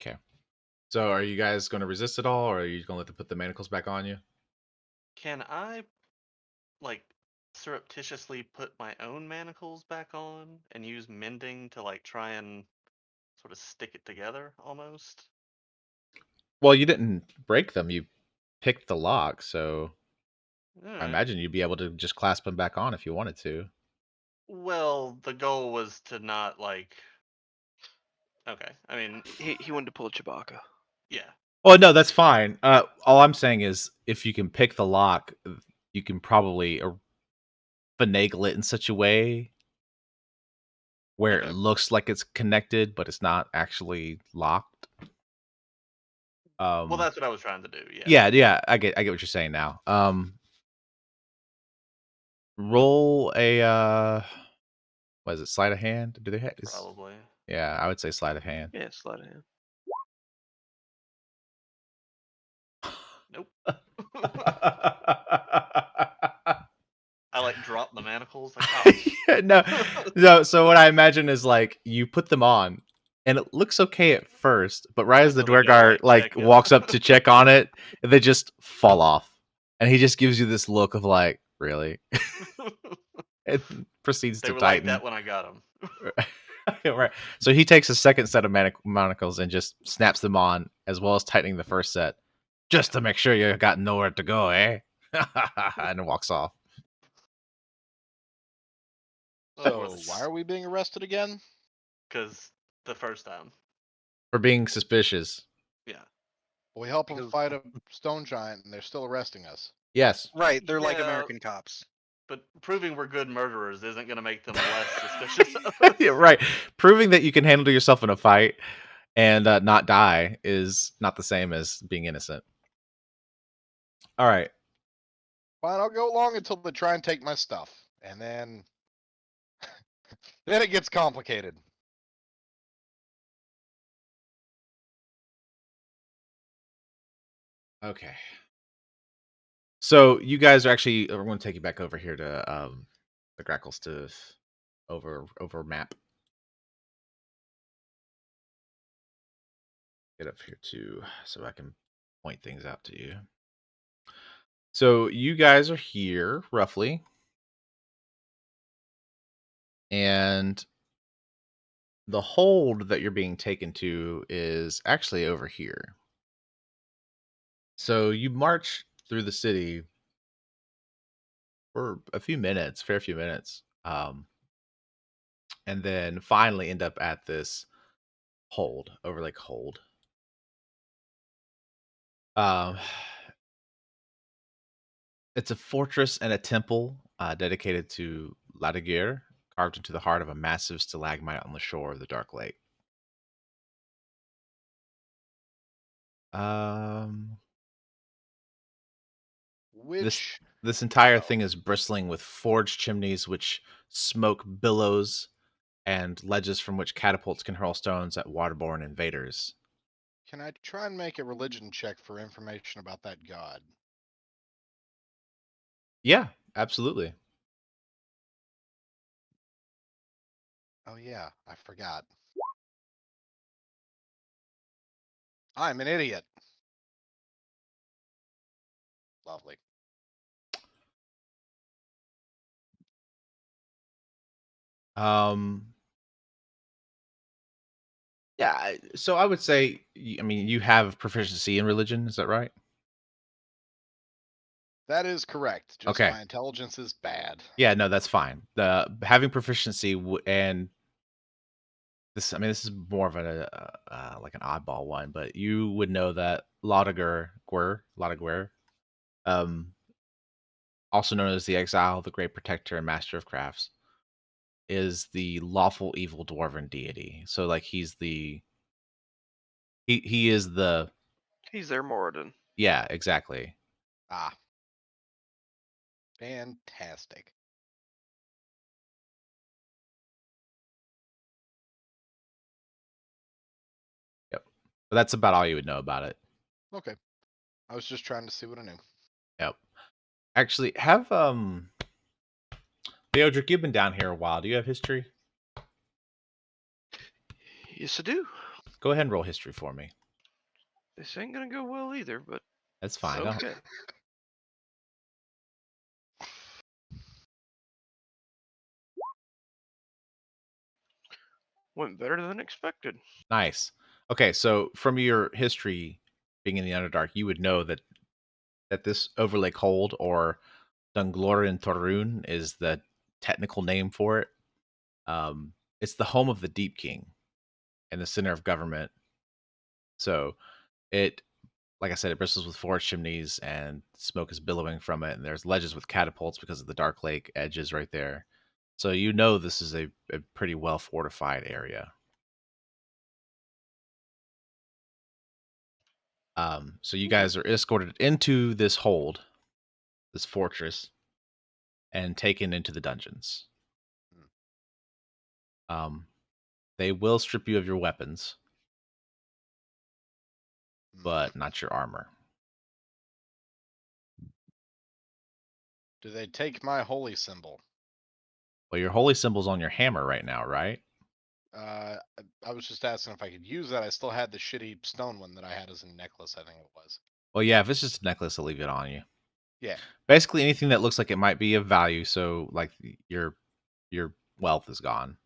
Okay. So, are you guys going to resist at all, or are you going to let them put the manacles back on you? Can I, like, surreptitiously put my own manacles back on and use mending to, like, try and sort of stick it together almost? Well, you didn't break them. You picked the lock, so I Alright. imagine you'd be able to just clasp them back on if you wanted to. Well, the goal was to not, like. Okay, I mean, He wanted to pull a Chewbacca. yeah. Oh no, that's fine. All I'm saying is, if you can pick the lock, you can probably finagle it in such a way where it Okay. looks like it's connected, but it's not actually locked. Well, that's what I was trying to do. Yeah. Yeah, I get what you're saying now. Roll a what is it? Sleight of hand? Do they have? Probably. Yeah, I would say sleight of hand. Yeah, sleight of hand. Nope. I like drop the manacles. Like, oh. no. So what I imagine is like you put them on, and it looks okay at first, but right as the Until they go, Dwergar like, like check it. walks up to check on it, they just fall off, and he just gives you this look of like, really? It proceeds They to were like tighten. that when I got them. Right. So he takes a second set of manacles and just snaps them on, as well as tightening the first set, just to make sure you got nowhere to go, eh? And walks off. So why are we being arrested again? Because the first time. For being suspicious. Yeah. We help them Because- fight a stone giant, and they're still arresting us. Yes. Right, they're like Yeah. American cops. But proving we're good murderers isn't going to make them less suspicious of us. Yeah, right. Proving that you can handle yourself in a fight and not die is not the same as being innocent. All right. Fine, I'll go along until they try and take my stuff, and then then it gets complicated. Okay. So you guys are actually we're going to take you back over here to the Grackles to over map. Get up here too so I can point things out to you. So you guys are here roughly. And the hold that you're being taken to is actually over here. So you march through the city for a few minutes, fair few minutes, and then finally end up at this hold, Overlake Hold. It's a fortress and a temple dedicated to Ladiguer, carved into the heart of a massive stalagmite on the shore of the Dark Lake. Which This entire Oh. thing is bristling with forged chimneys which smoke billows and ledges from which catapults can hurl stones at waterborne invaders. Can I try and make a religion check for information about that god? Yeah, absolutely. Oh yeah, I forgot. I'm an idiot. Lovely. Um, yeah, so I would say, I mean, you have proficiency in religion, is that right? That is correct. Just Okay. my intelligence is bad. Yeah, no, that's fine. The having proficiency and this, I mean, this is more of like an oddball one, but you would know that Laudagüer, um, also known as the Exile, the Great Protector, and Master of Crafts, is the lawful evil dwarven deity. So like he is the He's there, Moradin. yeah, exactly. Ah. Fantastic. Yep. But that's about all you would know about it. Okay. I was just trying to see what I knew. Yep. Actually, have Theodric, you've been down here a while. Do you have history? Yes, I do. Go ahead and roll history for me. This ain't gonna go well either, but That's it's fine. okay. Went better than expected. Nice. Okay, so from your history being in the Underdark, you would know that this Overlake Hold, or Dunglorin Torun, is the technical name for it. It's the home of the Deep King and the center of government. So it, like I said, it bristles with four chimneys and smoke is billowing from it. And there's ledges with catapults because of the Dark Lake edges right there. So you know this is a pretty well fortified area. So you guys are escorted into this hold, this fortress, and taken into the dungeons. They will strip you of your weapons, but not your armor. Do they take my holy symbol? Well, your holy symbol's on your hammer right now, right? I was just asking if I could use that. I still had the shitty stone one that I had as a necklace, I think it was. Well, yeah, if it's just a necklace, I'll leave it on you. Yeah. Basically, anything that looks like it might be of value. So, like your wealth is gone,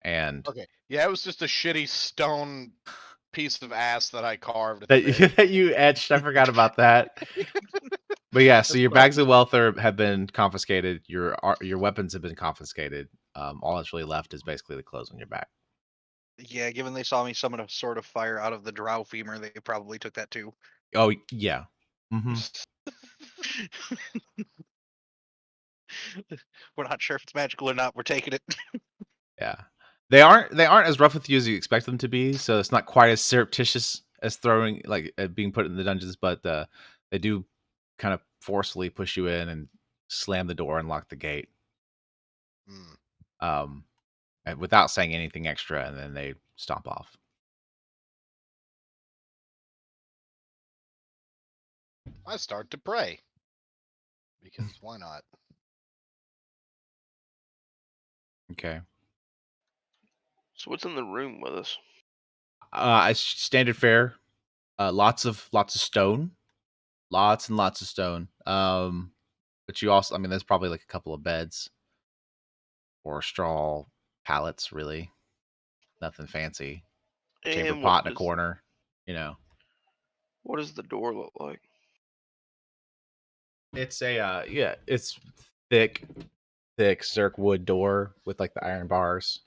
and Okay. Yeah, it was just a shitty stone piece of ass that I carved at that, the very that you etched. I forgot about that. But yeah, so That's your what I bags of wealth have been confiscated. Your weapons have been confiscated. All that's really left is basically the clothes on your back. Yeah, given they saw me summon a sword of fire out of the drow femur, they probably took that too. Oh yeah. Hmm. We're not sure if it's magical or not. We're taking it. Yeah. They aren't as rough with you as you expect them to be, so it's not quite as surreptitious as throwing being put in the dungeons, but they do kind of forcefully push you in and slam the door and lock the gate. Hmm. And without saying anything extra, and then they stomp off. I start to pray. Because why not? Okay. So what's in the room with us? It's standard fare. Lots of stone. Lots and lots of stone. But you also, I mean, there's probably like a couple of beds or straw pallets, really. Nothing fancy. Chamber And pot in a corner, you know. what does the door look like? It's a yeah, it's thick Zerk wood door with like the iron bars.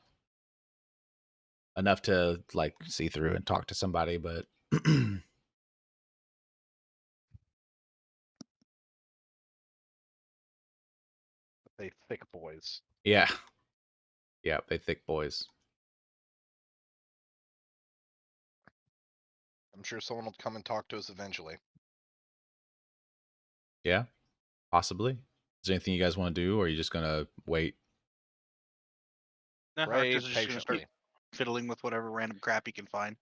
Enough to like see through and talk to somebody, but They thick boys. yeah. Yeah, they thick boys. I'm sure someone will come and talk to us eventually. Yeah, possibly. Is there anything you guys want to do, or are you just gonna wait? Nah, Pray Arctus is just gonna start patiently. fiddling with whatever random crap he can find.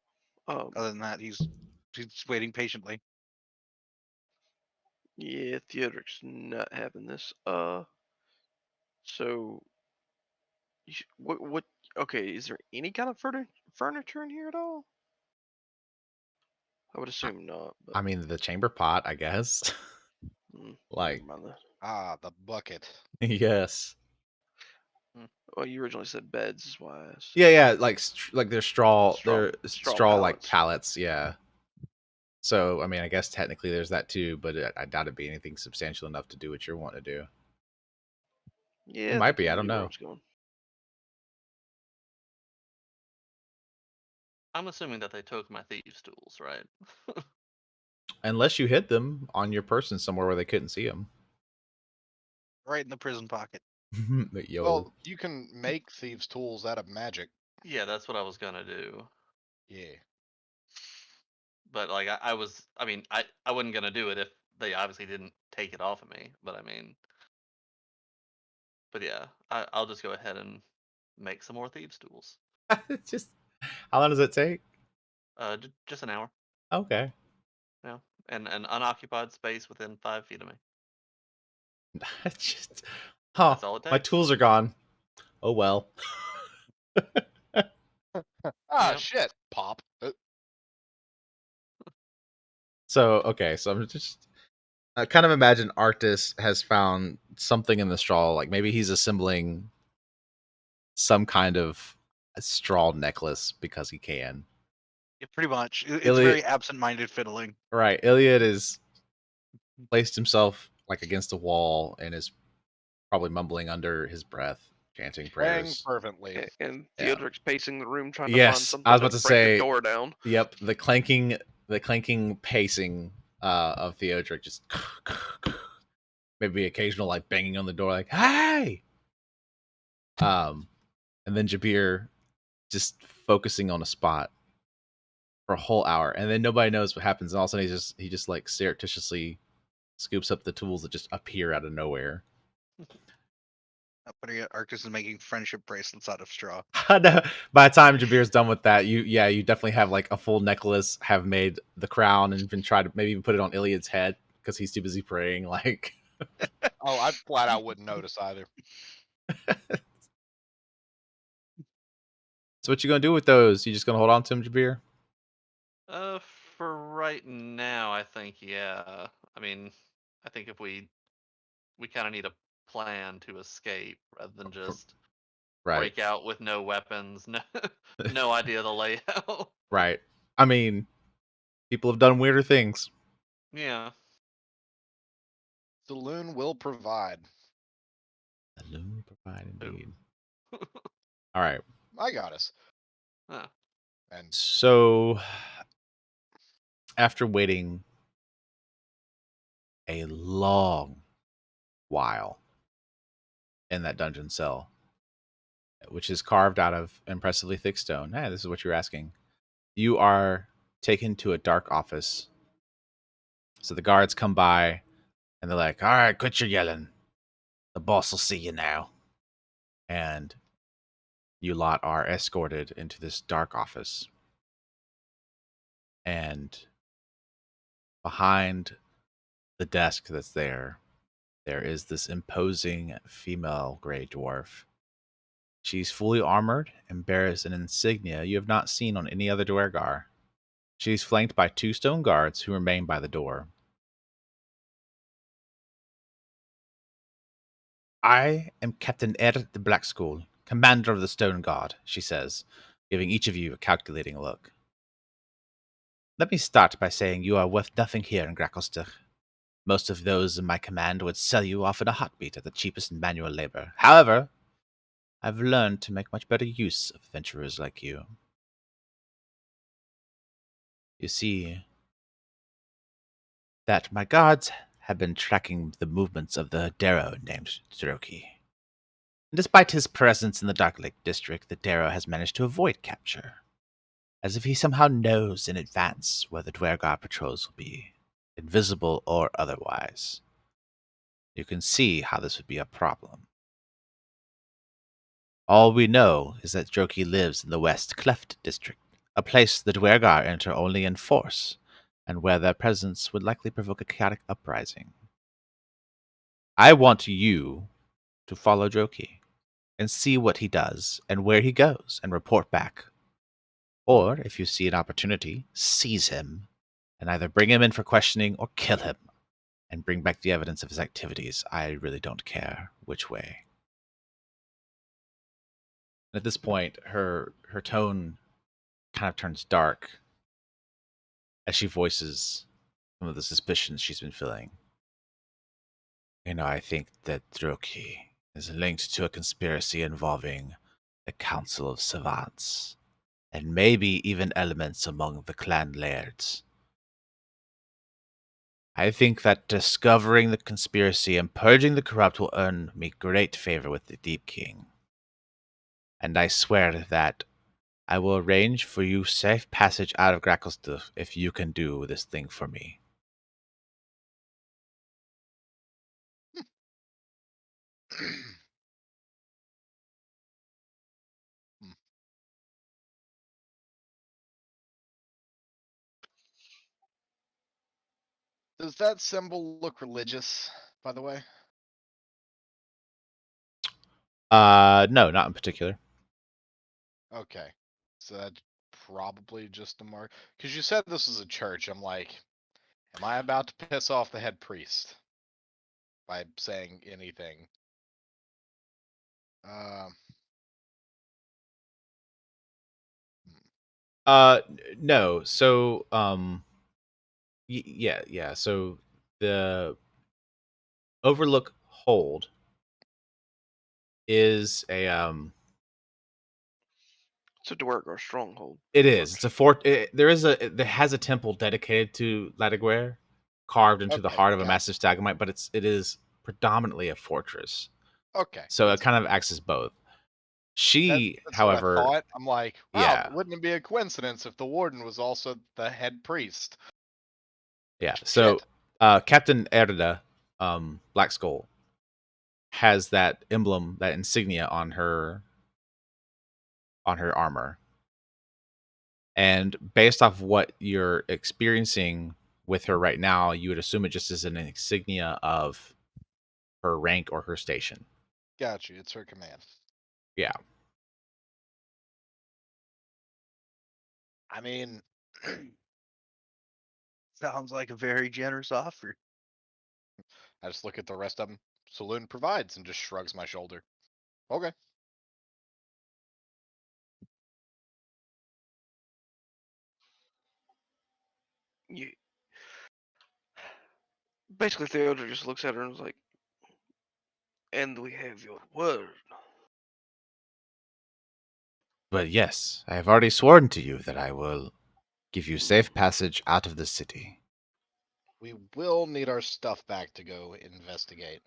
Other than that, he's waiting patiently. Yeah, Theodoric's not having this. So what? Okay, is there any kind of furniture in here at all? I would assume not. But I mean, the chamber pot, I guess. Like, never mind that. Ah, the bucket. yes. Well, you originally said beds, is why I asked. Yeah, like they're straw, Straw- they're straw straw like pallets. pallets. Yeah. So I mean, I guess technically there's that too, but I doubt it'd be anything substantial enough to do what you're wanting to do. Yeah, I might think be, you I don't knew where I know. was going. I'm assuming that they took my thieves' tools, right? Unless you hid them on your person somewhere where they couldn't see them. Right in the prison pocket. Yo. Well, you can make thieves' tools out of magic. Yeah, that's what I was gonna do. Yeah. But like I mean, I wasn't gonna do it if they obviously didn't take it off of me. But I mean, but yeah, I'll just go ahead and make some more thieves' tools. It's just how long does it take? Just an hour. Okay. Yeah, and an unoccupied space within 5 feet of me. It's just That's all it my takes. tools are gone. Oh well. Ah, Yep. shit. Pop. So okay, so I'm just I kind of imagine Arctis has found something in the straw, like maybe he's assembling some kind of straw necklace because he can. Yeah, pretty much. It's Iliad, very absent-minded fiddling. right? Iliad is placed himself like against a wall and is probably mumbling under his breath, chanting Praying prayers. fervently. And Yeah. Theodoric's pacing the room trying to find Yes, something I was about to to break say. the door down. Yep, the clanking pacing of Theodoric, just maybe occasional like banging on the door, like "Hey!" And then Jabir just focusing on a spot for a whole hour, and then nobody knows what happens, and all of a sudden he just like surreptitiously scoops up the tools that just appear out of nowhere. But Arctis is making friendship bracelets out of straw. No, by the time Jabir's done with that, you definitely have like a full necklace, have made the crown, and been tried to maybe even put it on Iliad's head because he's too busy praying. Like, Oh, I flat out wouldn't notice either. so what you gonna do with those? You just gonna hold on to them, Jabir? For right now, I think yeah. I mean, I think if we kind of need a plan to escape rather than just Right, break out with no weapons, no idea the layout. right. I mean, people have done weirder things. Yeah. Saloon will provide. Alone provide Ooh. indeed. All right. I got us. Huh. And So, after waiting a long while in that dungeon cell, which is carved out of impressively thick stone, hey, this is what you're asking. You are taken to a dark office. So the guards come by and they're like, all right, quit your yelling. The boss will see you now. And you lot are escorted into this dark office. And behind the desk that's there is this imposing female gray dwarf. She's fully armored and bears an insignia you have not seen on any other Duergar. She's flanked by 2 stone guards who remain by the door. I am Captain Ed the Black Skull, commander of the Stone Guard, she says, giving each of you a calculating look. Let me start by saying you are worth nothing here in Gracklstich. Most of those in my command would sell you off in a heartbeat at the cheapest manual labor. However, I've learned to make much better use of adventurers like you. You see, that my guards have been tracking the movements of the Darrow named Droki. Despite his presence in the Dark Lake District, the Darrow has managed to avoid capture, as if he somehow knows in advance where the Duergar patrols will be, invisible or otherwise. You can see how this would be a problem. All we know is that Droki lives in the West Cleft District a place the Dwergar enter only in force, and where their presence would likely provoke a chaotic uprising. I want you to follow Droki and see what he does and where he goes and report back. Or, if you see an opportunity, seize him and either bring him in for questioning or kill him and bring back the evidence of his activities. I really don't care which way. At this point, her tone kind of turns dark as she voices some of the suspicions she's been feeling. I think that Droki is linked to a conspiracy involving the Council of Savants, and maybe even elements among the clan lairds. I think that discovering the conspiracy and purging the corrupt will earn me great favor with the Deep King. And I swear that I will arrange for you safe passage out of Gracklestugh if you can do this thing for me. Does that symbol look religious, by the way? No, not in particular. Okay. So that's probably just a mark. Because you said this was a church. I'm like, am I about to piss off the head priest by saying anything? Um, No. So, yeah. So the Overlook Hold is It's a Dwergar stronghold. it pretty is. much. It's a fort. There has a temple dedicated to Ladiguer, carved into the okay, heart of a got massive stalagmite, but it is predominantly a fortress. okay. So it kind of acts as both. She, That's what I however, thought. I'm like, wow, yeah, wouldn't it be a coincidence if the warden was also the head priest? yeah. So, Shit. Captain Erda, Black Skull, has that emblem, that insignia on her armor. And based off what you're experiencing with her right now, you would assume it just is an insignia of her rank or her station. Got you. It's her command. Yeah. I mean, Sounds like a very generous offer. I just look at the rest of them. Saloon provides and just shrugs my shoulder. Okay. You basically Theodore just looks at her and is like, "And we have your word." But yes, I have already sworn to you that I will give you safe passage out of the city. We will need our stuff back to go investigate.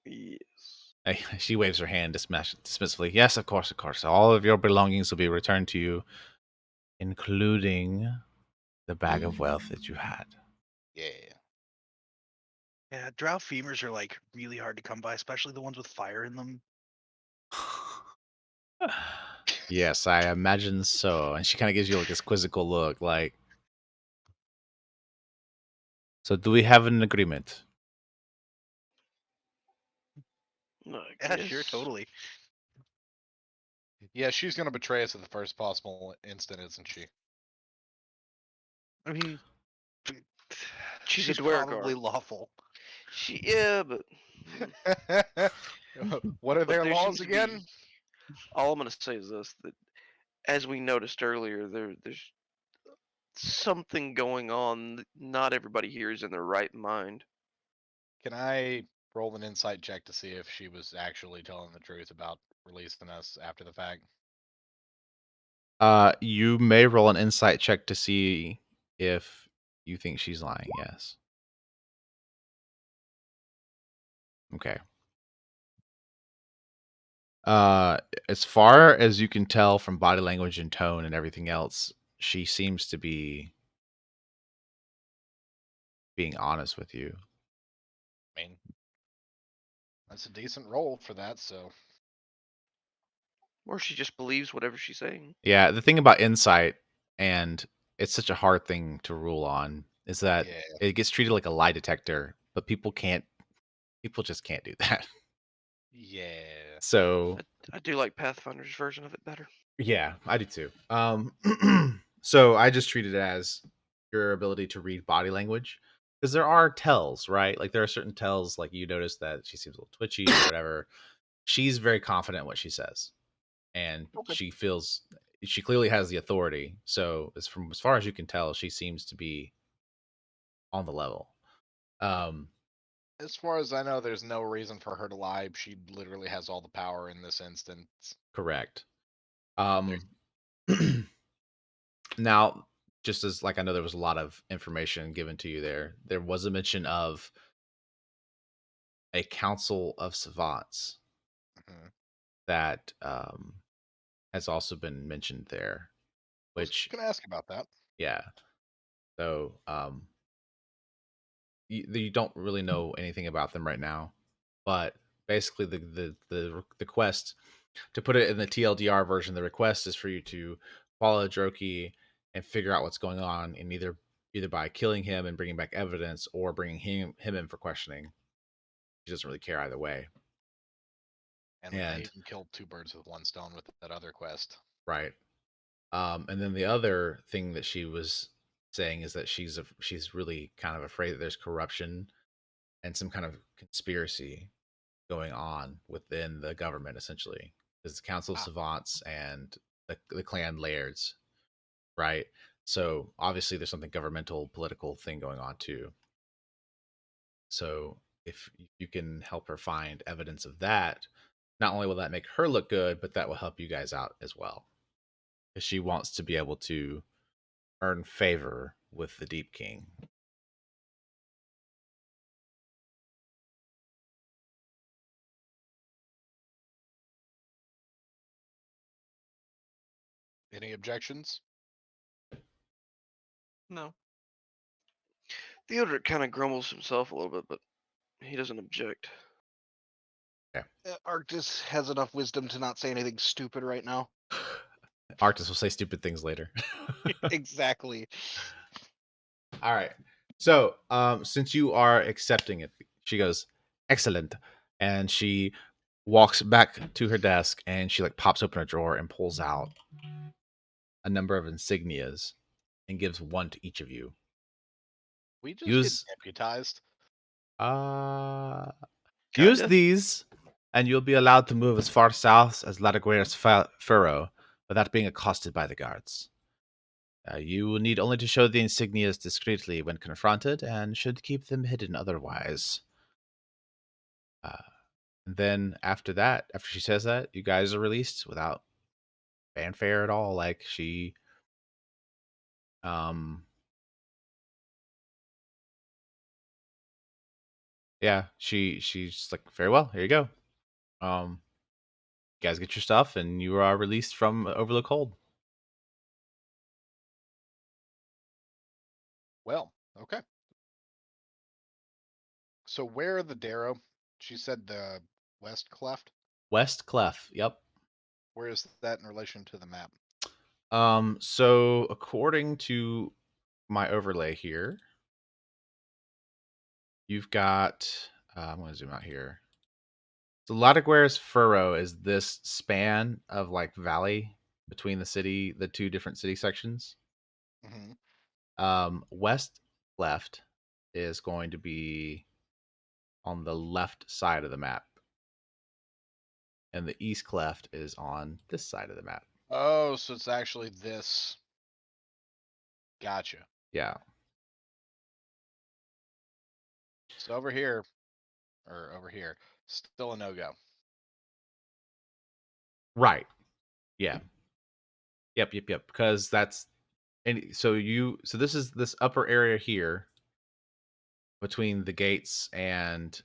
Yes. She waves her hand dismissively. Yes, of course, of course. All of your belongings will be returned to you, including the bag of wealth that you had. Yeah. Yeah, drow femurs are like really hard to come by, especially the ones with fire in them. Yes, I imagine so. And she kind of gives you like this quizzical look, like, so do we have an agreement? I Yeah, sure, guess. totally. Yeah, she's gonna betray us at the first possible instant, isn't she? I mean, She's a she's Dwergar. probably lawful. Yeah, but What are but their there laws seems to be. again? All I'm gonna say is this: that as we noticed earlier, there's something going on. Not everybody here is in their right mind. Can I roll an insight check to see if she was actually telling the truth about releasing us after the fact? You may roll an insight check to see if you think she's lying. Yes. Okay. Uh, as far as you can tell from body language and tone and everything else, she seems to be being honest with you. I mean, that's a decent roll for that, so Or she just believes whatever she's saying. Yeah, the thing about insight and it's such a hard thing to rule on, is that Yeah. it gets treated like a lie detector, but people just can't do that. Yeah. So I do like Pathfinder's version of it better. yeah, I do too. So I just treat it as your ability to read body language, because there are tells, right? Like there are certain tells, like you notice that she seems a little twitchy or whatever. She's very confident in what she says, and Okay. she clearly has the authority. So as far as you can tell, she seems to be on the level. Um, As far as I know, there's no reason for her to lie. She literally has all the power in this instance. correct. There's Now, just as like I know there was a lot of information given to you there, there was a mention of a council of savants Mhm. that has also been mentioned there, I was which gonna ask about that. yeah. So you don't really know anything about them right now, but basically the quest, to put it in the TLDR version, the request is for you to follow Droki and figure out what's going on, and either by killing him and bringing back evidence or bringing him in for questioning. He doesn't really care either way. And we may And even kill two birds with one stone with that other quest. right. And then the other thing that she was saying is that she's really kind of afraid that there's corruption and some kind of conspiracy going on within the government, essentially. There's the Council of Ah, Savants and the clan lairds, right? So obviously there's something governmental, political thing going on too. So if you can help her find evidence of that, not only will that make her look good, but that will help you guys out as well. Because she wants to be able to earn favor with the Deep King. any objections? No. Theodoric kind of grumbles himself a little bit, but he doesn't object. Arctis has enough wisdom to not say anything stupid right now. Arctis will say stupid things later. Exactly. All right. So, since you are accepting it, she goes, "Excellent," and she walks back to her desk and she like pops open a drawer and pulls out a number of insignias and gives one to each of you. We just get Use deputized. uh use Kinda. these, and you'll be allowed to move as far south as Latiguer's Furrow without being accosted by the guards. You will need only to show the insignias discreetly when confronted, and should keep them hidden otherwise. Uh, and then after that, after she says that, you guys are released without fanfare at all. Like um, yeah, she's like, very well. Here you go. You guys get your stuff, and you are released from Overlook Hold. Well, okay. So where are the Darrow? She said the West Cleft. West Clef. Yep. Where is that in relation to the map? So according to my overlay here, you've got. I'm going to zoom out here. So Latiguer's Furrow is this span of like valley between the two different city sections. Hmm. West left is going to be on the left side of the map, and the east cleft is on this side of the map. Oh, so it's actually this. Gotcha. Yeah. So over here, or over here, still a no-go. Right. Yeah. Yep. Because that's so this is this upper area here between the gates and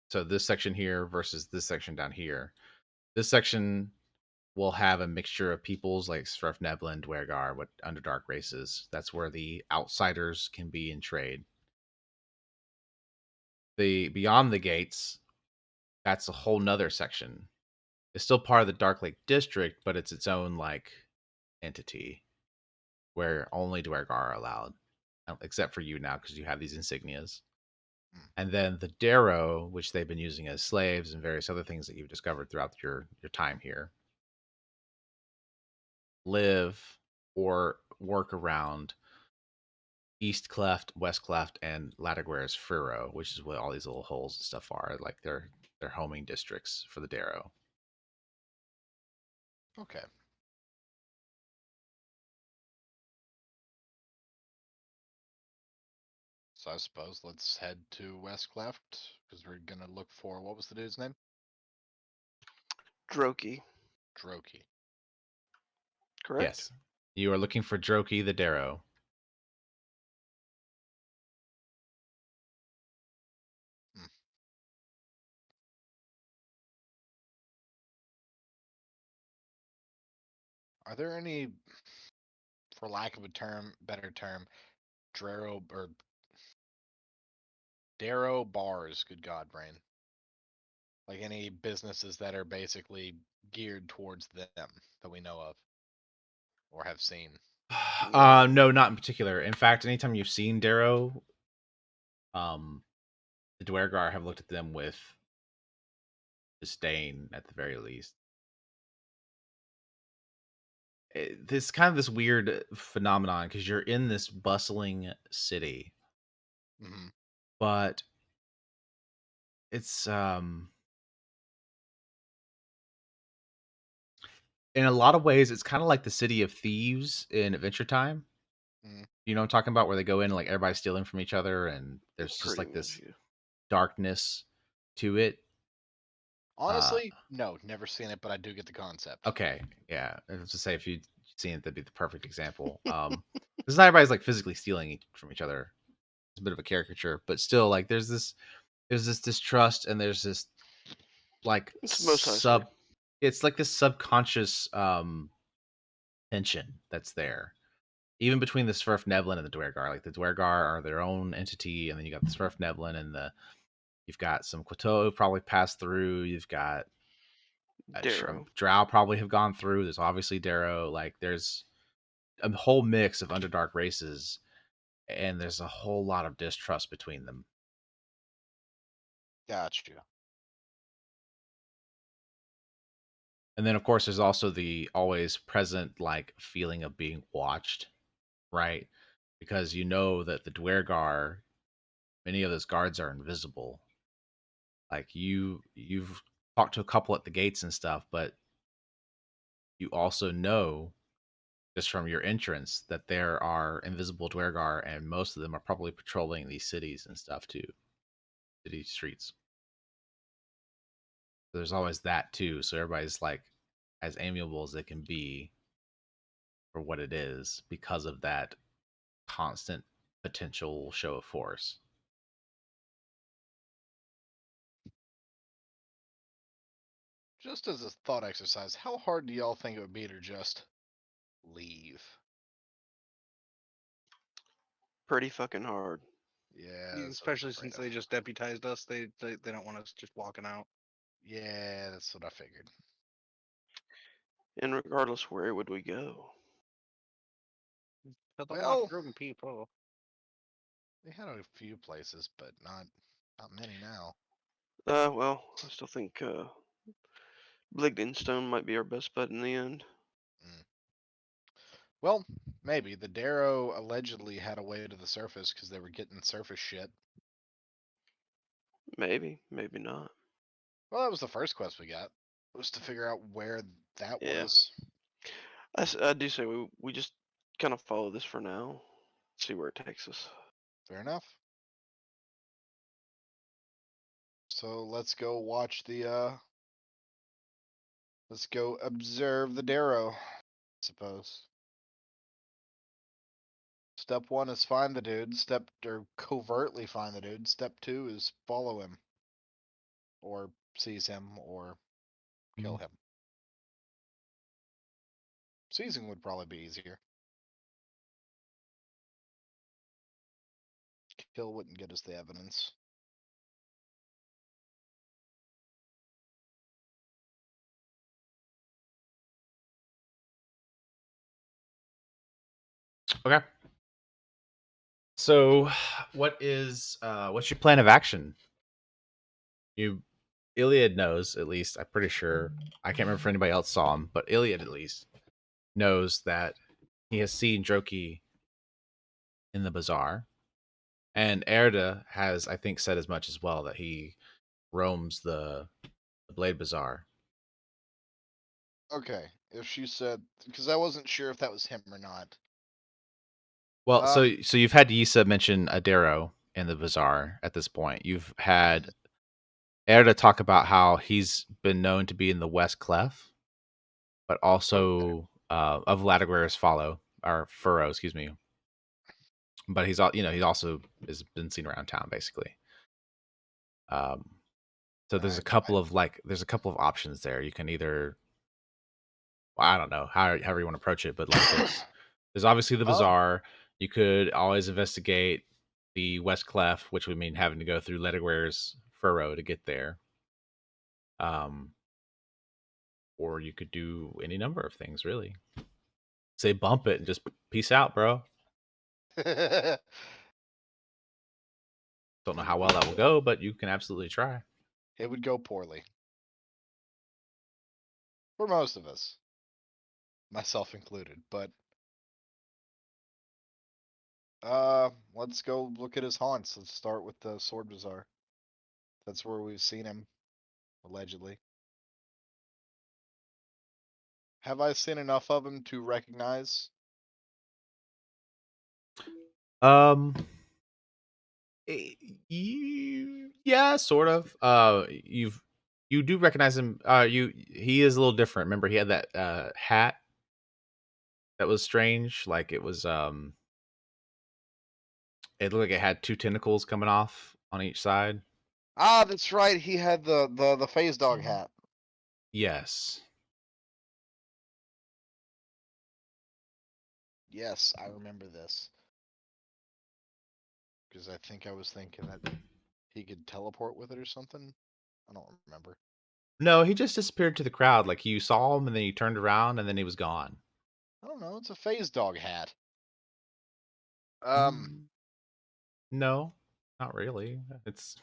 so this section here versus this section down here. This section will have a mixture of peoples like Sref Neblin, Dwergar, what Underdark races. That's where the outsiders can be in trade. The beyond the gates, that's a whole nother section. It's still part of the Dark Lake district, but it's its own like entity where only Dwergar are allowed, except for you now because you have these insignias. And then the Darrow, which they've been using as slaves and various other things that you've discovered throughout your time here, live or work around East Cleft, West Cleft, and Latiguer's Furrow, which is what all these little holes and stuff are. Like they're homing districts for the Darrow. Okay. So I suppose let's head to West Cleft because we're gonna look for what was the dude's name? Droki, Droki. correct? Yes. You are looking for Droki the Darrow. Are there any, for lack of a better term, Darrow bars? Good God, brain. Like any businesses that are basically geared towards them that we know of or have seen. No, not in particular. In fact, anytime you've seen Darrow, the Dwergar have looked at them with disdain at the very least. This kind of this weird phenomenon because you're in this bustling city, Hmm. but it's in a lot of ways it's kind of like the city of thieves in Adventure Time. Mhm. You know what I'm talking about, where they go in and like everybody's stealing from each other, and there's just Pretty like much, this yeah. darkness to it. Honestly, no, never seen it, but I do get the concept. Okay, yeah. I was to say if you'd seen it, that'd be the perfect example. Because not everybody's like physically stealing from each other. It's a bit of a caricature, but still, like there's this distrust, and there's this like It's most high. it's like this subconscious tension that's there. Even between the Swerf Nevlin and the Dwergar. Like the Dwergar are their own entity, and then you got the Swerf Nevlin and you've got some Quito probably passed through. You've got Darrow. Drow probably have gone through. There's obviously Darrow. Like there's a whole mix of Underdark races, and there's a whole lot of distrust between them. Gotcha. And then, of course, there's also the always present like feeling of being watched, right? Because you know that the Dwergar, many of those guards are invisible. Like you've talked to a couple at the gates and stuff, but you also know just from your entrance that there are invisible Dwergar, and most of them are probably patrolling these cities and stuff too, city streets. There's always that too. So everybody's like as amiable as they can be for what it is because of that constant potential show of force. Just as a thought exercise, how hard do y'all think it would be to just leave? Pretty fucking hard. Yeah, that's what I'm Especially afraid since of. they just deputized us. They don't want us just walking out. Yeah, that's what I figured. And regardless, where would we go? To the Well, locker room, people. they had a few places, but not many now. Well, I still think Bligdenstone might be our best bet in the end. Well, maybe the Darrow allegedly had a way to the surface because they were getting surface shit. Maybe, maybe not. Well, that was the first quest we got. Was to figure out where that Yeah. was. I do say we just kind of follow this for now. See where it takes us. Fair enough. So let's go watch the let's go observe the Darrow, I suppose. Step 1 is find the dude. Or covertly find the dude. Step 2 is follow him. Or seize him or kill him. Seizing would probably be easier. Kill wouldn't get us the evidence. Okay. So, what's your plan of action? Iliad knows, at least. I'm pretty sure. I can't remember if anybody else saw him, but Iliad at least knows that he has seen Droki in the bazaar, and Erda has, I think, said as much as well, that he roams the Blade Bazaar. Okay, if she said, because I wasn't sure if that was him or not. Well, Um, so you've had Yisa mention Adero in the bazaar at this point. You've had Erda talk about how he's been known to be in the West Clef, but also of Ladiguer's follow or furrow, excuse me. But he's he also has been seen around town basically. So there's a couple of options there. You can either, well, I don't know however you want to approach it, but like there's obviously the bazaar. You could always investigate the West Clef, which would mean having to go through Ladiguer's furrow to get there. Or you could do any number of things, really. Say bump it and just peace out, bro. it Don't know how well that will go, but you can absolutely try. would go poorly. For most of us. Myself included, but let's go look at his haunts. Let's start with the Sword Bazaar. That's where we've seen him, allegedly. Have I seen enough of him to recognize? Um, yeah, sort of. You do recognize him. He is a little different. Remember, he had that hat that was strange. Like it was it looked like it had two tentacles coming off on each side. Ah, that's right. He had the phase dog hat. Yes. Yes, I remember this. Because I think I was thinking that he could teleport with it or something. I don't remember. No, he just disappeared to the crowd. Like you saw him and then he turned around and then he was gone. I don't know. It's a phase dog hat. No, not really. It's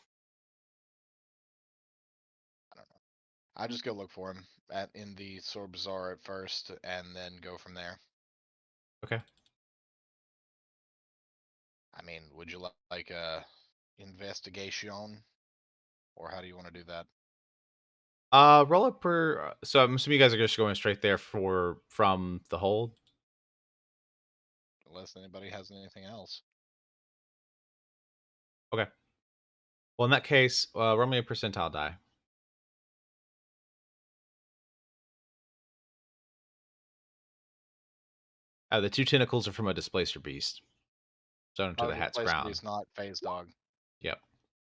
I don't know. I just go look for him in the Sword Bazaar at first, and then go from there. okay. I mean, would you like a investigation, or how do you want to do that? Roll up per. So I'm assuming you guys are just going straight there from the hold. Unless anybody has anything else. Okay. Well, in that case, roll me a percentile die. The two tentacles are from a displacer beast. Sewn into the hat's crown. It's not phase dog. Yep,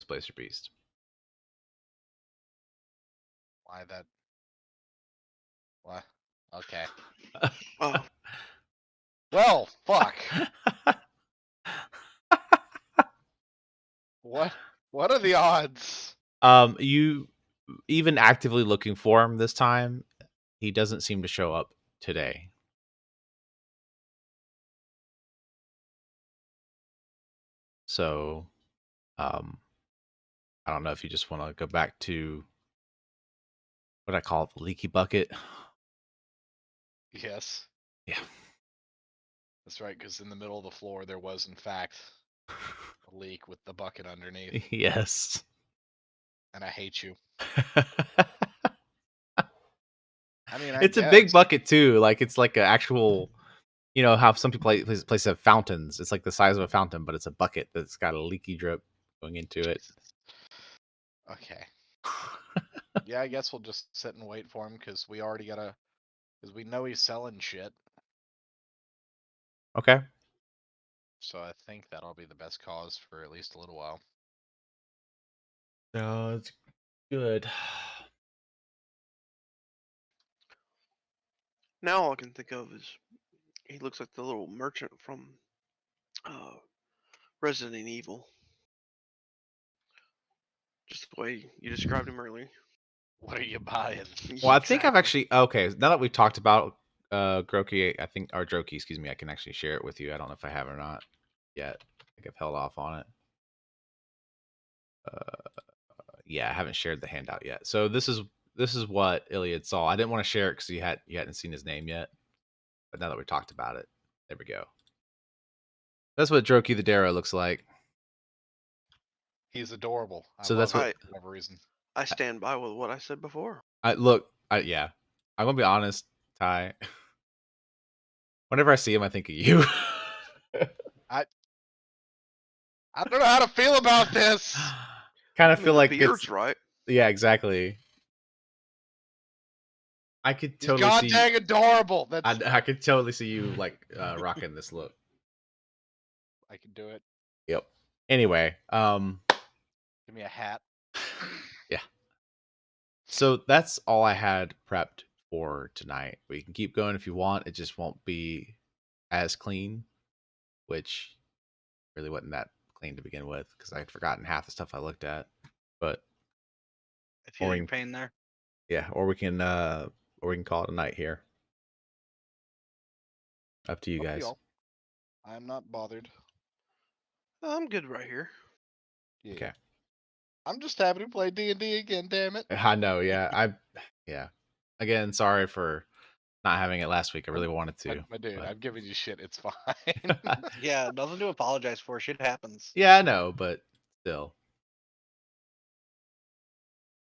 displacer beast. Why that? What? Okay. Oh, Well, fuck. What? What are the odds? You even actively looking for him this time, he doesn't seem to show up today. So, I don't know if you just want to go back to what I call the leaky bucket. Yes. Yeah. That's right, because in the middle of the floor there was, in fact, a leak with the bucket underneath. Yes. And I hate you. I mean, It's a big bucket too. Like it's like an actual, how some people places have fountains. It's like the size of a fountain, but it's a bucket that's got a leaky drip going into it. Okay. Yeah, I guess we'll just sit and wait for him because we already gotta, because we know he's selling shit. Okay. So I think that'll be the best cause for at least a little while. No, it's good. now all I can think of is he looks like the little merchant from Resident Evil. Just the way you described him earlier. What are you buying? Well, I think I've actually okay. Now that we've talked about Groki, I think, or Droki, excuse me, I can actually share it with you. I don't know if I have or not yet. I think I've held off on it. Yeah, I haven't shared the handout yet. So this is what Iliad saw. I didn't want to share it because you hadn't seen his name yet. But now that we talked about it, there we go. That's what Droki the Darrow looks like. He's adorable. So I that's love what him for whatever reason. I stand by with what I said before. yeah. I'm gonna be honest, Ty. Whenever I see him, I think of you. I don't know how to feel about this. Kind I of mean, feel the like beard's it's right. yeah, exactly. I could He's totally god see. dang adorable. That's I could totally see you like rocking this look. I can do it. Yep. Anyway, Give me a hat. yeah. So that's all I had prepped for tonight. We can keep going if you want. It just won't be as clean, which really wasn't that clean to begin with because I had forgotten half the stuff I looked at. But I feel your Boring. pain there. yeah, or we can call it a night here. Up to you Up to guys. y'all. I'm not bothered. I'm good right here. Yeah. Okay. I'm just happy to play D&D again, damn it. I know, yeah. Yeah. Again, sorry for not having it last week. I really wanted to. My dude, but- I'm giving you shit. It's fine. Yeah, nothing to apologize for. Shit happens. yeah, I know, but still.